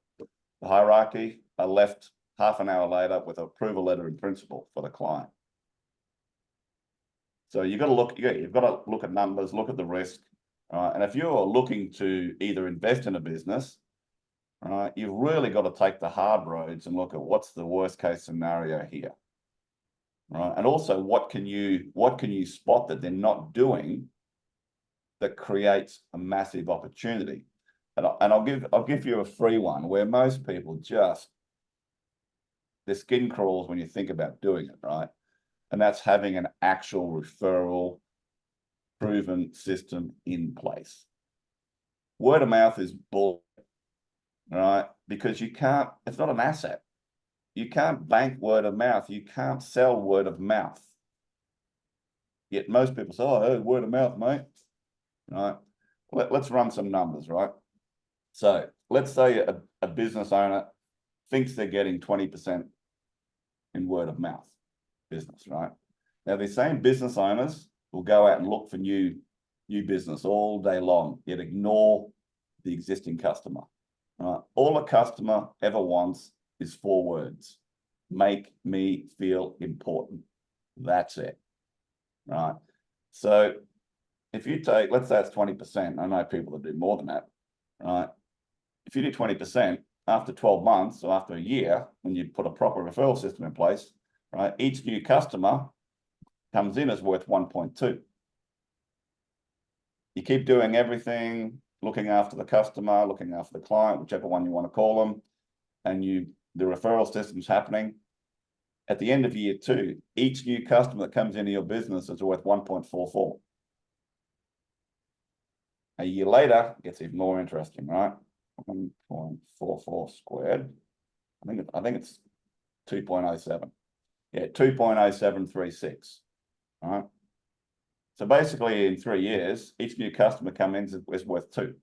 hierarchy. I left half an hour later with an approval letter in principle for the client. So you've got to look at numbers, look at the risk. And if you're looking to either invest in a business, you've really got to take the hard roads and look at what's the worst case scenario here. Right? And also what can you spot that they're not doing that creates a massive opportunity. And I'll give you a free one where most people their skin crawls when you think about doing it, right? And that's having an actual referral proven system in place. Word of mouth is bull, right? Because it's not an asset. You can't bank word of mouth. You can't sell word of mouth. Yet most people say, oh, hey, word of mouth, mate. Right? Let's run some numbers, right? So let's say a business owner thinks they're getting 20% in word of mouth business, right? Now, these same business owners will go out and look for new new business all day long, yet ignore the existing customer. All a customer ever wants is 4 words: make me feel important. That's it, right? So if you take, let's say it's 20%, I know people that do more than that, right? If you do 20%, after 12 months or after a year, when you put a proper referral system in place, right, each new customer comes in as worth 1.2. You keep doing everything, looking after the customer, looking after the client, whichever one you want to call them, and the referral system's happening. At the end of year 2, each new customer that comes into your business is worth 1.44. A year later, it gets even more interesting, right? 1.44 squared. I think it's 2.07. Yeah, 2.0736. All right. So basically, in 3 years, each new customer comes in is worth 2.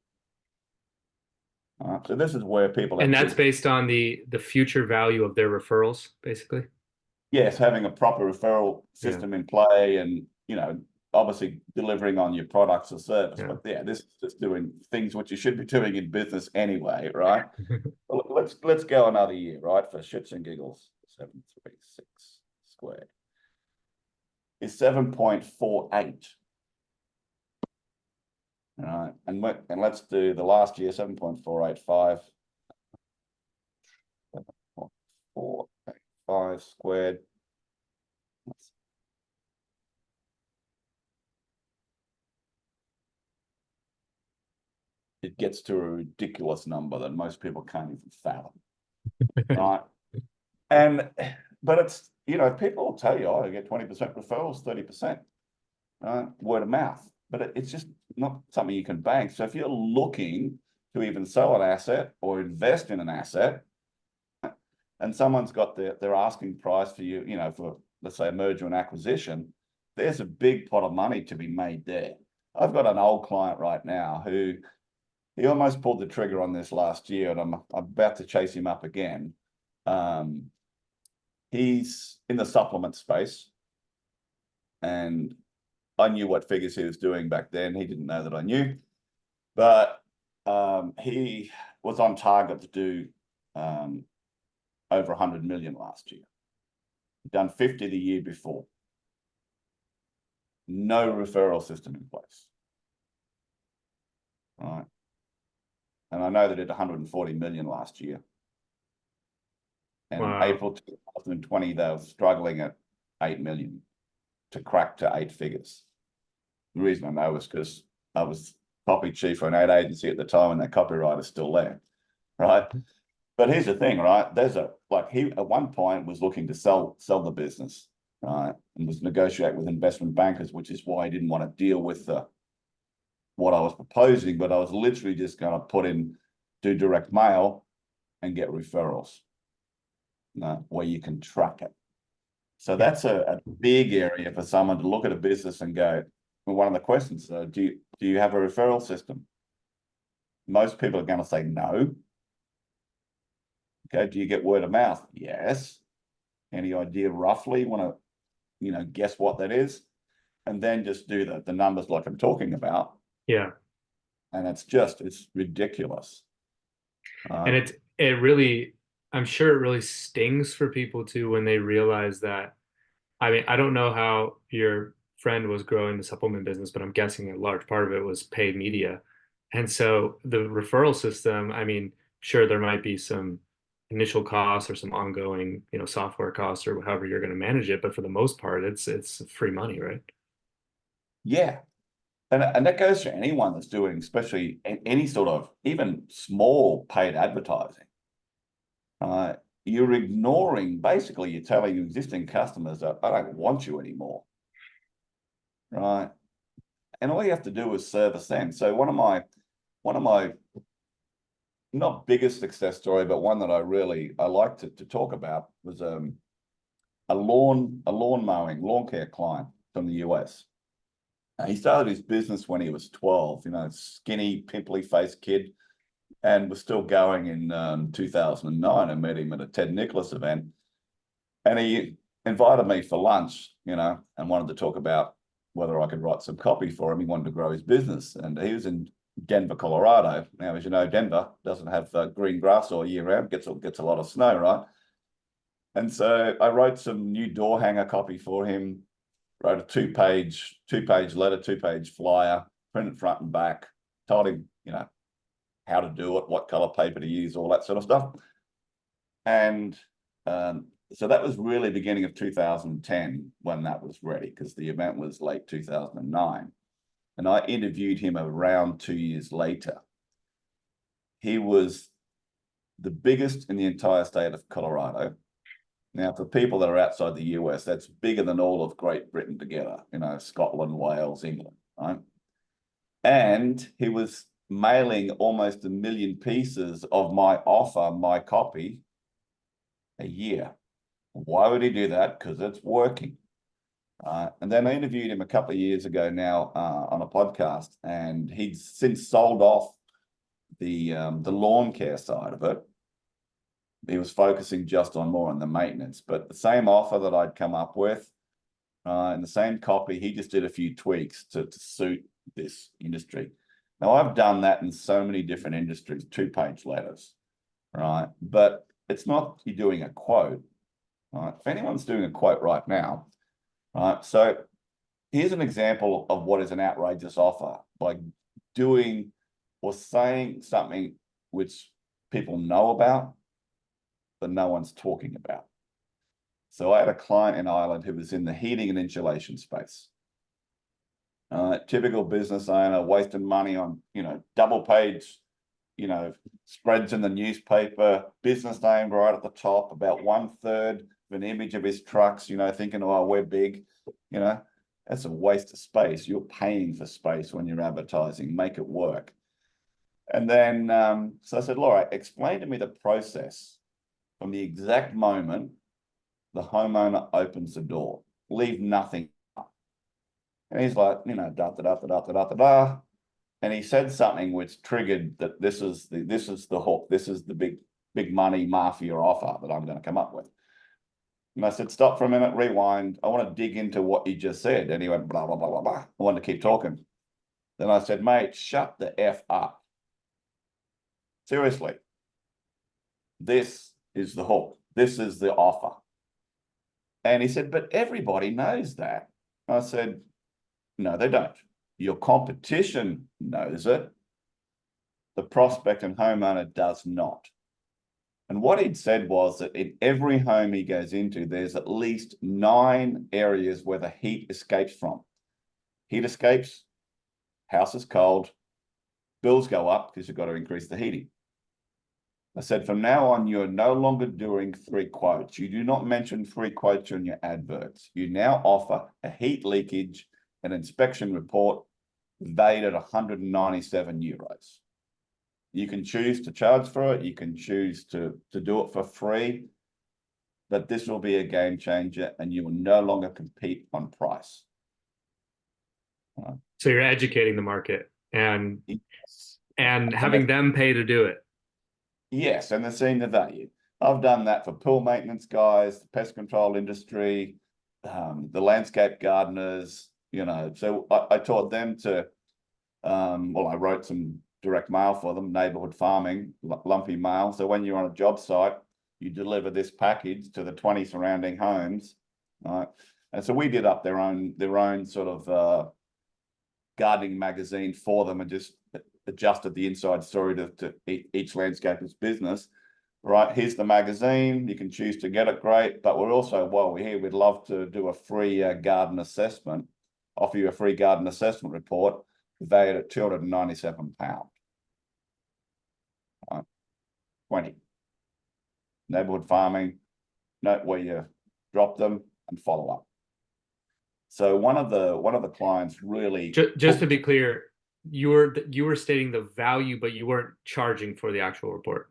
All right. So this is where people And that's based on the future value of their referrals, basically. Yes, having a proper referral system in play, and obviously delivering on your products or service. Yeah. But yeah, this is just doing things which you should be doing in business anyway, right? Well, let's go another year, right? For shits and giggles, 736 squared is 7.48. All right, and let's do the last year, 7.485. 7.485 squared. It gets to a ridiculous number that most people can't even fathom, right? But it's, people will tell you, oh, I get 20% referrals, 30%, word of mouth. But it's just not something you can bank. So if you're looking to even sell an asset or invest in an asset, and someone's got their asking price for you, for, let's say, a merger and acquisition, there's a big pot of money to be made there. I've got an old client right now who, he almost pulled the trigger on this last year, and I'm about to chase him up again. He's in the supplement space, and I knew what figures he was doing back then. He didn't know that I knew, but he was on target to do over 100 million last year. He'd done 50 the year before. No referral system in place. All right. And I know they did 140 million last year. And Wow. in April 2020, they were struggling at 8 million to crack to 8 figures. The reason I know is because I was copy chief for an ad agency at the time, and that copyright is still there, right? But here's the thing, right? He at one point was looking to sell the business, right? And was negotiating with investment bankers, which is why he didn't want to deal with what I was proposing, but I was literally just going to do direct mail and get referrals, where you can track it. So that's a big area for someone to look at a business and go, well, one of the questions, do you have a referral system? Most people are going to say no. Okay, do you get word of mouth? Yes. Any idea roughly? Want to, guess what that is? And then just do the numbers like I'm talking about. Yeah. And it's ridiculous. And it really, I'm sure it really stings for people too when they realize that. I mean, I don't know how your friend was growing the supplement business, but I'm guessing a large part of it was paid media. And so the referral system, I mean, sure, there might be some initial costs or some ongoing, software costs or however you're going to manage it, but for the most part, it's free money, right? Yeah. And that goes to anyone that's doing, especially any sort of even small paid advertising. You're ignoring, basically, you're telling your existing customers that I don't want you anymore, right? And all you have to do is service them. So one of my not biggest success story, but one that I like to talk about was a lawn care client from the US. He started his business when he was 12, skinny, pimply-faced kid, and was still going in 2009. I met him at a Ted Nicholas event, and he invited me for lunch, and wanted to talk about whether I could write some copy for him. He wanted to grow his business, and he was in Denver, Colorado. Now, as you know, Denver doesn't have green grass all year round, gets a lot of snow, right? And so I wrote some new door hanger copy for him, wrote a two-page letter, two-page flyer, printed front and back, told him, how to do it, what color paper to use, all that sort of stuff. And so that was really beginning of 2010 when that was ready, because the event was late 2009. And I interviewed him around 2 years later. He was the biggest in the entire state of Colorado. Now, for people that are outside the US, that's bigger than all of Great Britain together, Scotland, Wales, England, right? And he was mailing almost 1 million pieces of my offer, my copy, a year. Why would he do that? Because it's working. And then I interviewed him a couple of years ago now on a podcast, and he'd since sold off the lawn care side of it. He was focusing just on more on the maintenance, but the same offer that I'd come up with and the same copy, he just did a few tweaks to suit this industry. Now, I've done that in so many different industries, 2-page letters, right? But it's not you doing a quote, right? If anyone's doing a quote right now, right? So here's an example of what is an outrageous offer by doing or saying something which people know about, but no one's talking about. So I had a client in Ireland who was in the heating and insulation space. Typical business owner wasting money on, double page, spreads in the newspaper, business name right at the top, about 1/3 of an image of his trucks, thinking, oh, we're big, that's a waste of space. You're paying for space when you're advertising, make it work. And then, so I said, Laura, explain to me the process from the exact moment the homeowner opens the door, leave nothing up. And he's like, da, da, da, da, da, da, da, da. And he said something which triggered that this is the hook. This is the big money mafia offer that I'm going to come up with. And I said, stop for a minute, rewind. I want to dig into what you just said. And he went, blah, blah, blah, blah, blah. I wanted to keep talking. Then I said, mate, shut the F up. Seriously. This is the hook. This is the offer. And he said, but everybody knows that. I said, no, they don't. Your competition knows it. The prospect and homeowner does not. And what he'd said was that in every home he goes into, there's at least 9 areas where the heat escapes from. Heat escapes, house is cold, bills go up because you've got to increase the heating. I said, from now on, you're no longer doing 3 quotes. You do not mention 3 quotes in your adverts. You now offer a heat leakage, an inspection report valued at 197 euros. You can choose to charge for it. You can choose to do it for free, but this will be a game changer and you will no longer compete on price. So you're educating the market and Yes. having them pay to do it. Yes, and they're seeing the value. I've done that for pool maintenance guys, the pest control industry, the landscape gardeners, So I taught them to, I wrote some direct mail for them, neighborhood farming, lumpy mail. So when you're on a job site, you deliver this package to the 20 surrounding homes, right? And so we did up their own sort of gardening magazine for them and just adjusted the inside story to each landscaper's business. Right, here's the magazine. You can choose to get it, great. But we're also, while we're here, we'd love to do a free garden assessment, offer you a free garden assessment report valued at £297. Right. 20. Neighborhood farming, note where you drop them and follow up. So one of the clients really just to be clear, you were stating the value, but you weren't charging for the actual report.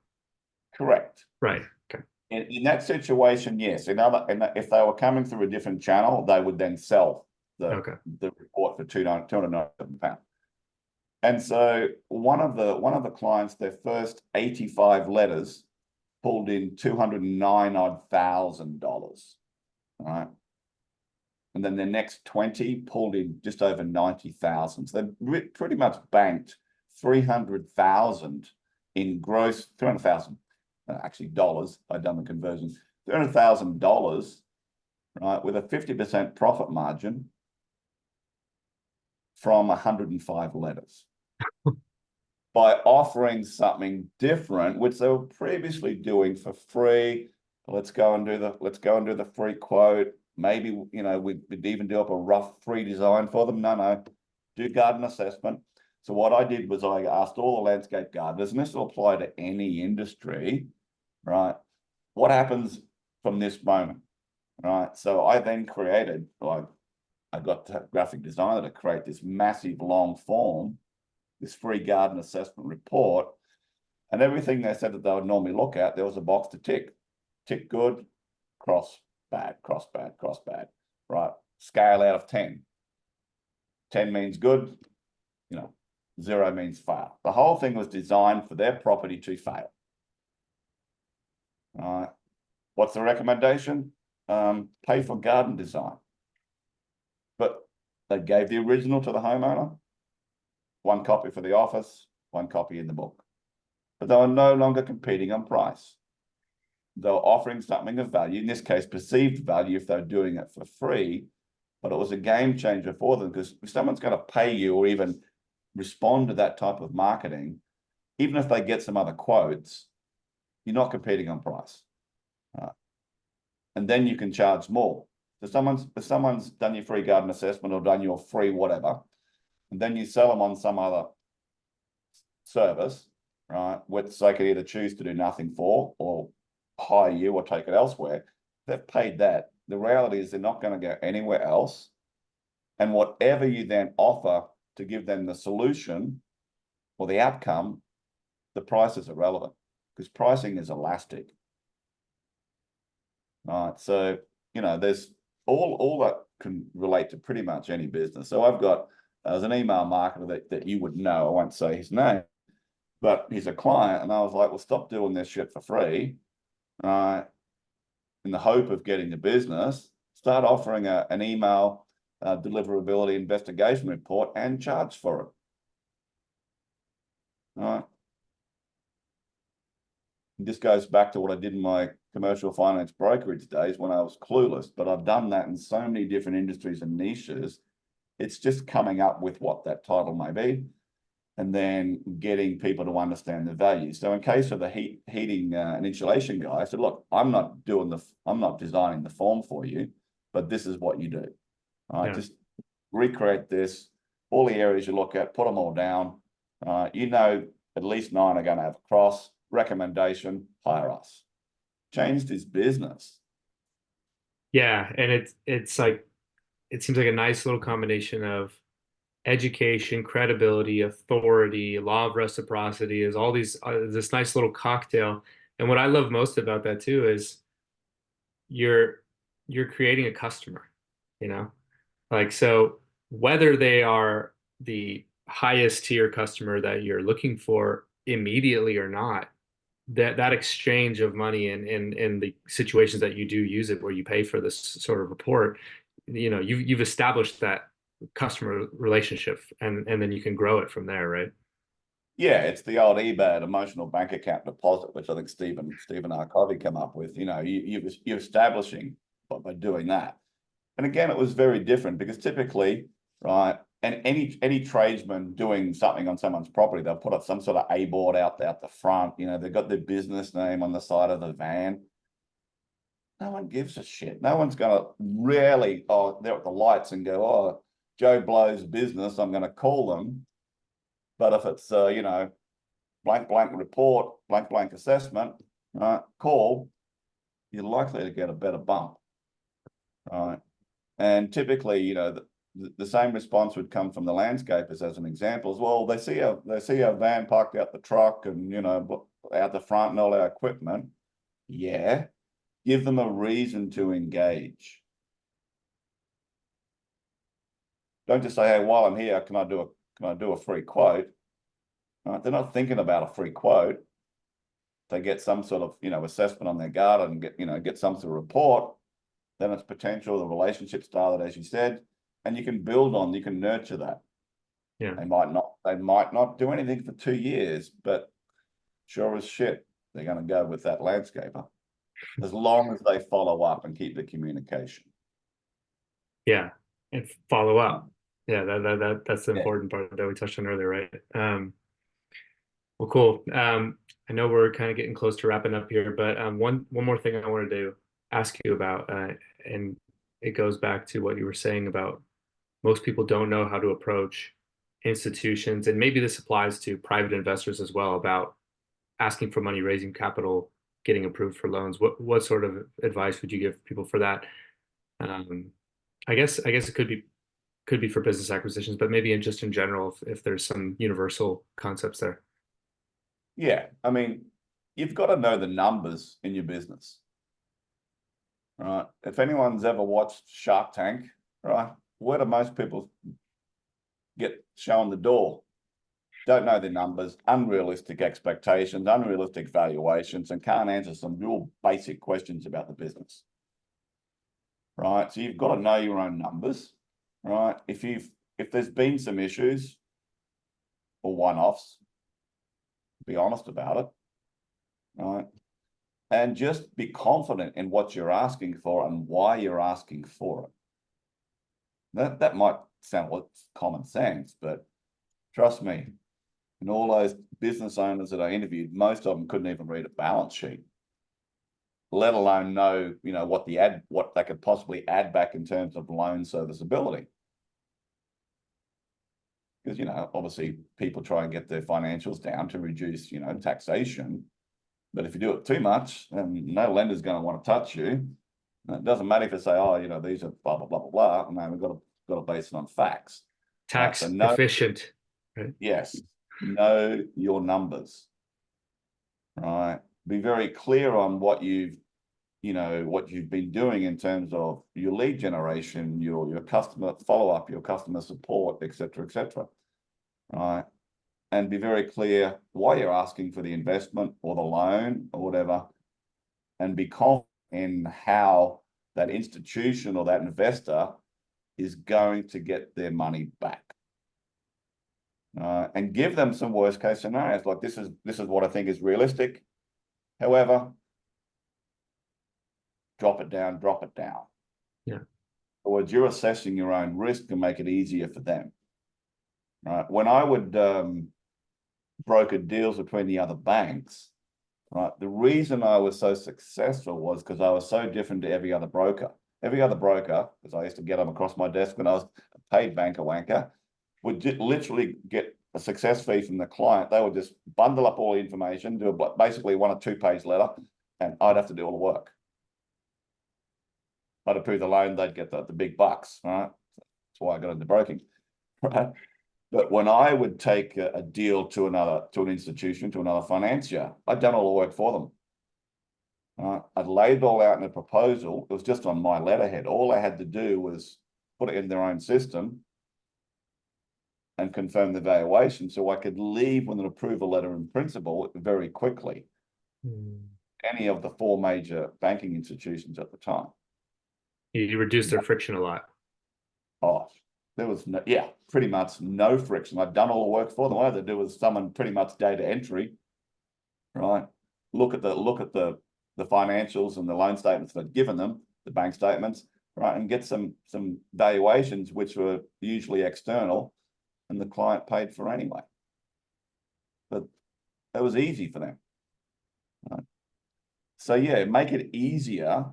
Correct. Right. Okay. In that situation, yes. If they were coming through a different channel, they would then sell the report for £297. And so one of the clients, their first 85 letters pulled in $209,000. Right. And then the next 20 pulled in just over 90,000. So they pretty much banked 300,000 in gross, 300,000, actually dollars. I've done the conversion, $300,000, right, with a 50% profit margin from 105 letters by offering something different, which they were previously doing for free. Let's go and do the free quote. Maybe, you know, we'd even do up a rough free design for them. No, do garden assessment. So what I did was I asked all the landscape gardeners, and this will apply to any industry, right? What happens from this moment, right? So I then created, I got the graphic designer to create this massive long form, this free garden assessment report, and everything they said that they would normally look at, there was a box to tick. Tick good, cross bad, cross bad, cross bad, right? Scale out of 10. 10 means good, you know, 0 means fail. The whole thing was designed for their property to fail. All right. What's the recommendation? Pay for garden design. But they gave the original to the homeowner, 1 copy for the office, 1 copy in the book. But they were no longer competing on price. They were offering something of value, in this case, perceived value if they're doing it for free, but it was a game changer for them, because if someone's going to pay you or even respond to that type of marketing, even if they get some other quotes, you're not competing on price. And then you can charge more. If someone's done your free garden assessment or done your free whatever, and then you sell them on some other service, right, which they could either choose to do nothing for or hire you or take it elsewhere, they've paid that. The reality is they're not going to go anywhere else. And whatever you then offer to give them the solution or the outcome, the price is irrelevant, because pricing is elastic. All right, so, you know, there's all that can relate to pretty much any business. So I've got, there's an email marketer that you would know, I won't say his name, but he's a client, and I was like, well, stop doing this shit for free, in the hope of getting the business. Start offering an email deliverability investigation report and charge for it. All right. This goes back to what I did in my commercial finance brokerage days when I was clueless, but I've done that in so many different industries and niches. It's just coming up with what that title may be, and then getting people to understand the value. So in case of the heating and insulation guy, I said, look, I'm not designing the form for you, but this is what you do. All right, yeah. Just recreate this, all the areas you look at, put them all down. You know, at least 9 are going to have a cross. Recommendation, hire us. Changed his business. Yeah, and it's like, it seems like a nice little combination of education, credibility, authority, law of reciprocity, is all these this nice little cocktail. And what I love most about that too is you're creating a customer, you know? Like, so whether they are the highest tier customer that you're looking for immediately or not, that exchange of money in the situations that you do use it, where you pay for this sort of report, you know, you've established that customer relationship, and then you can grow it from there, right? Yeah, it's the old eBay emotional bank account deposit, which I think Stephen R. Covey came up with. You know, you're establishing by doing that. And again, it was very different, because typically, right, and any tradesman doing something on someone's property, they'll put up some sort of A board out the front. You know, they've got their business name on the side of the van. No one gives a shit. No one's gonna really, oh, they're at the lights and go, oh, Joe Blow's business, I'm gonna call them. But if it's you know, blank report, blank assessment, call, you're likely to get a better bump. Right. And typically, you know, the same response would come from the landscapers as an example as well. They see a van parked out the truck and, you know, out the front and all our equipment. Yeah. Give them a reason to engage. Don't just say, hey, while I'm here, can I do a free quote? Right? They're not thinking about a free quote. They get some sort of, you know, assessment on their garden and get some sort of report. then it's potential, the relationship started, as you said, and you can build on, you can nurture that. Yeah. They might not do anything for 2 years, but sure as shit, they're going to go with that landscaper, as long as they follow up and keep the communication. Yeah. And follow up. Yeah, that's the Yeah. important part that we touched on earlier, right? Well, cool. I know we're kind of getting close to wrapping up here, but one more thing I wanted to ask you about, and it goes back to what you were saying about most people don't know how to approach institutions, and maybe this applies to private investors as well, about asking for money, raising capital, getting approved for loans. What sort of advice would you give people for that? Um, I guess it could be for business acquisitions, but maybe just in general, if there's some universal concepts there. Yeah. I mean, you've got to know the numbers in your business, right? If anyone's ever watched Shark Tank, right, where do most people get shown the door? Don't know the numbers, unrealistic expectations, unrealistic valuations, and can't answer some real basic questions about the business, right? So you've got to know your own numbers, right? If there's been some issues or one-offs, be honest about it, right? And just be confident in what you're asking for and why you're asking for it. That might sound like common sense, but trust me, and all those business owners that I interviewed, most of them couldn't even read a balance sheet, let alone know, what they could possibly add back in terms of loan serviceability. Because, obviously people try and get their financials down to reduce, taxation. But if you do it too much, then no lender's going to want to touch you. And it doesn't matter if you say, oh, these are blah, blah, blah, blah, blah. No, we've got to base it on facts. Right? Tax So efficient, right? yes, know your numbers, right? Be very clear on what you've been doing in terms of your lead generation, your customer follow-up, your customer support, et cetera, right? And be very clear why you're asking for the investment or the loan or whatever, and be confident in how that institution or that investor is going to get their money back. And give them some worst case scenarios, like this is what I think is realistic. However, drop it down. Yeah. In other words, you're assessing your own risk to make it easier for them. Right. When I would broker deals between the other banks, right, the reason I was so successful was because I was so different to every other broker. Every other broker, because I used to get them across my desk when I was a paid banker wanker, would literally get a success fee from the client. They would just bundle up all the information, do basically 1 or 2 page letter, and I'd have to do all the work. I'd approve the loan, they'd get the big bucks, right? That's why I got into broking, right? But when I would take a deal to an institution, to another financier, I'd done all the work for them. I'd laid it all out in a proposal. It was just on my letterhead. All I had to do was put it in their own system and confirm the valuation, so I could leave with an approval letter in principle very quickly. Any of the 4 major banking institutions at the time. You reduce their friction a lot. Oh, there was pretty much no friction. I'd done all the work for them. All I had to do was summon pretty much data entry, right? Look at the financials and the loan statements that I'd given them, the bank statements, right, and get some valuations which were usually external, and the client paid for anyway. But it was easy for them. Right? So yeah, make it easier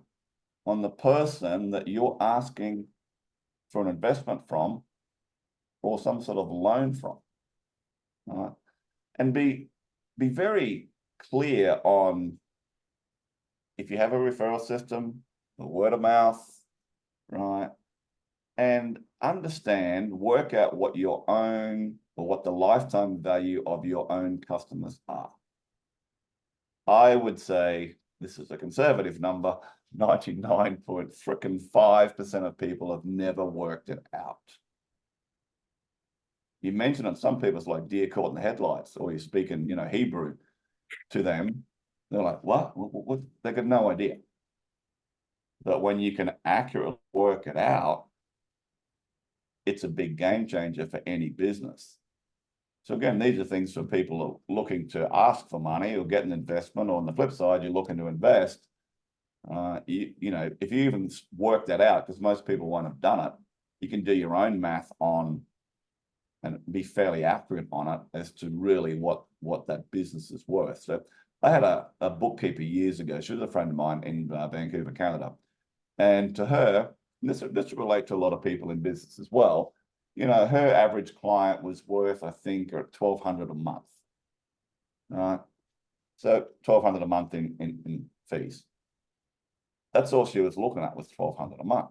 on the person that you're asking for an investment from or some sort of loan from, right? And be very clear on if you have a referral system, the word of mouth, right? And work out what your own or what the lifetime value of your own customers are. I would say, this is a conservative number, 99.5% of people have never worked it out. You mention it, some people's like deer caught in the headlights, or you're speaking, Hebrew to them. They're like, what? They got no idea. that when you can accurately work it out, it's a big game changer for any business. So again, these are things for people who are looking to ask for money or get an investment, or on the flip side, you're looking to invest. You know, if you even work that out, because most people won't have done it, you can do your own math on and be fairly accurate on it as to really what that business is worth. So I had a bookkeeper years ago. She was a friend of mine in Vancouver, Canada, and to her, and this relate to a lot of people in business as well. You know, her average client was worth, I think, $1,200 a month. So $1,200 a month in fees. That's all she was looking at, was $1,200 a month.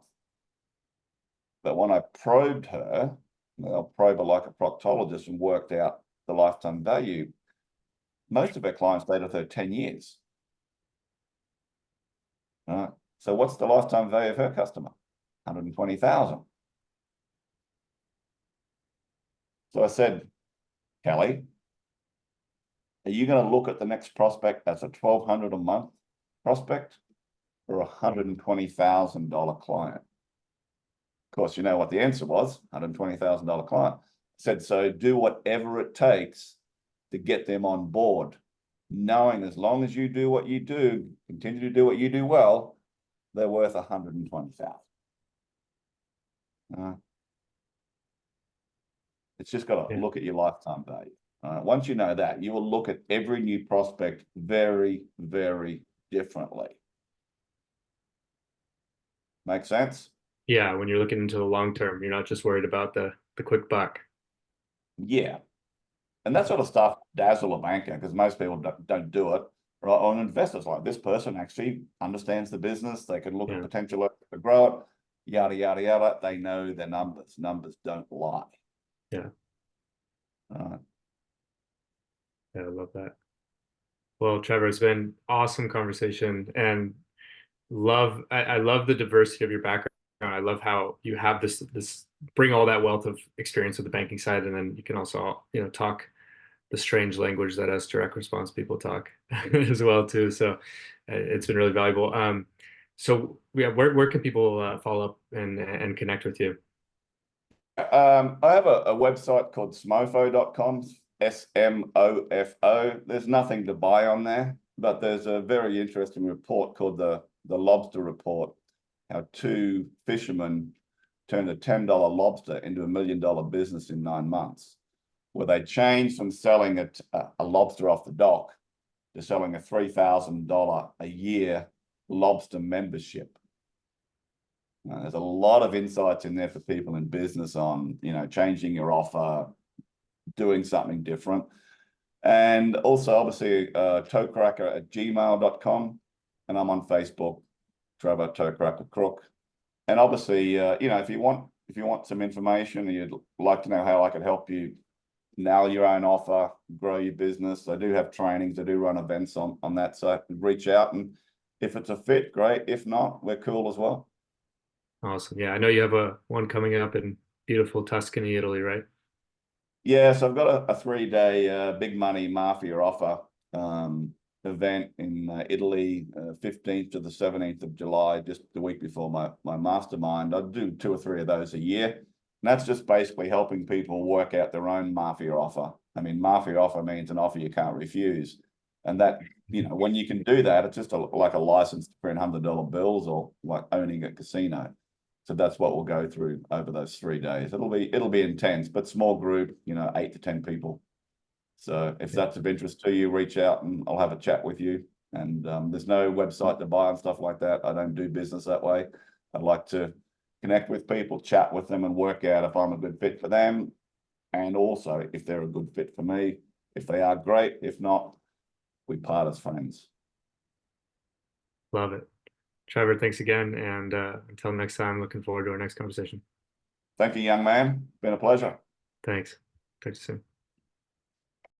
But when I probed her, I'll probe her like a proctologist, and worked out the lifetime value, most of her clients stayed with her 10 years. So what's the lifetime value of her customer? 120,000. So I said, Kelly, are you going to look at the next prospect as a $1,200 a month prospect or a $120,000 client? Of course, you know what the answer was, $120,000 client. I said, so do whatever it takes to get them on board, knowing as long as you do what you do, continue to do what you do well, they're worth 120,000. It's just got to look at your lifetime value. Once you know that, you will look at every new prospect very, very differently. Make sense? Yeah, when you're looking into the long term, you're not just worried about the quick buck. Yeah. And that sort of stuff dazzle a banker, because most people don't do it. Right? On investors, like, this person actually understands the business. They can look at potential to grow it, yada, yada, yada. They know their numbers. Numbers don't lie. Yeah. Uh, Yeah, I love that. Well, Trevor, it's been awesome conversation, and I love the diversity of your background. I love how you have this bring all that wealth of experience with the banking side, and then you can also, you know, talk the strange language that us direct response people talk as well too. So it's been really valuable. So yeah, where can people follow up and connect with you? I have a website called smofo.com, SMOFO. There's nothing to buy on there, but there's a very interesting report called the Lobster Report, how two fishermen turned a $10 lobster into $1 million business in 9 months, where they changed from selling a lobster off the dock to selling a $3,000 a year lobster membership. There's a lot of insights in there for people in business on, you know, changing your offer, doing something different. And also, obviously, ToeCracker@gmail.com. And I'm on Facebook, Trevor ToeCracker Crook. And obviously, you know, if you want some information, and you'd like to know how I could help you nail your own offer, grow your business, I do have trainings, I do run events on that. So reach out, and if it's a fit, great. If not, we're cool as well. Awesome. Yeah, I know you have one coming up in beautiful Tuscany, Italy, right? Yeah, so I've got a 3-day big money mafia offer event in Italy, 15th to the 17th of July, just the week before my mastermind. I do 2 or 3 of those a year. And that's just basically helping people work out their own mafia offer. I mean, mafia offer means an offer you can't refuse. And that, you know, when you can do that, it's just like a license to print $100 bills, or like owning a casino. So that's what we'll go through over those 3 days. It'll be intense, but small group, you know, 8 to 10 people. So if that's of interest to you, reach out and I'll have a chat with you. And there's no website to buy and stuff like that. I don't do business that way. I'd like to connect with people, chat with them, and work out if I'm a good fit for them. And also if they're a good fit for me. If they are, great. If not, we part as friends. Love it. Trevor, thanks again. And until next time, looking forward to our next conversation. Thank you, young man. Been a pleasure. Thanks. Talk to you soon.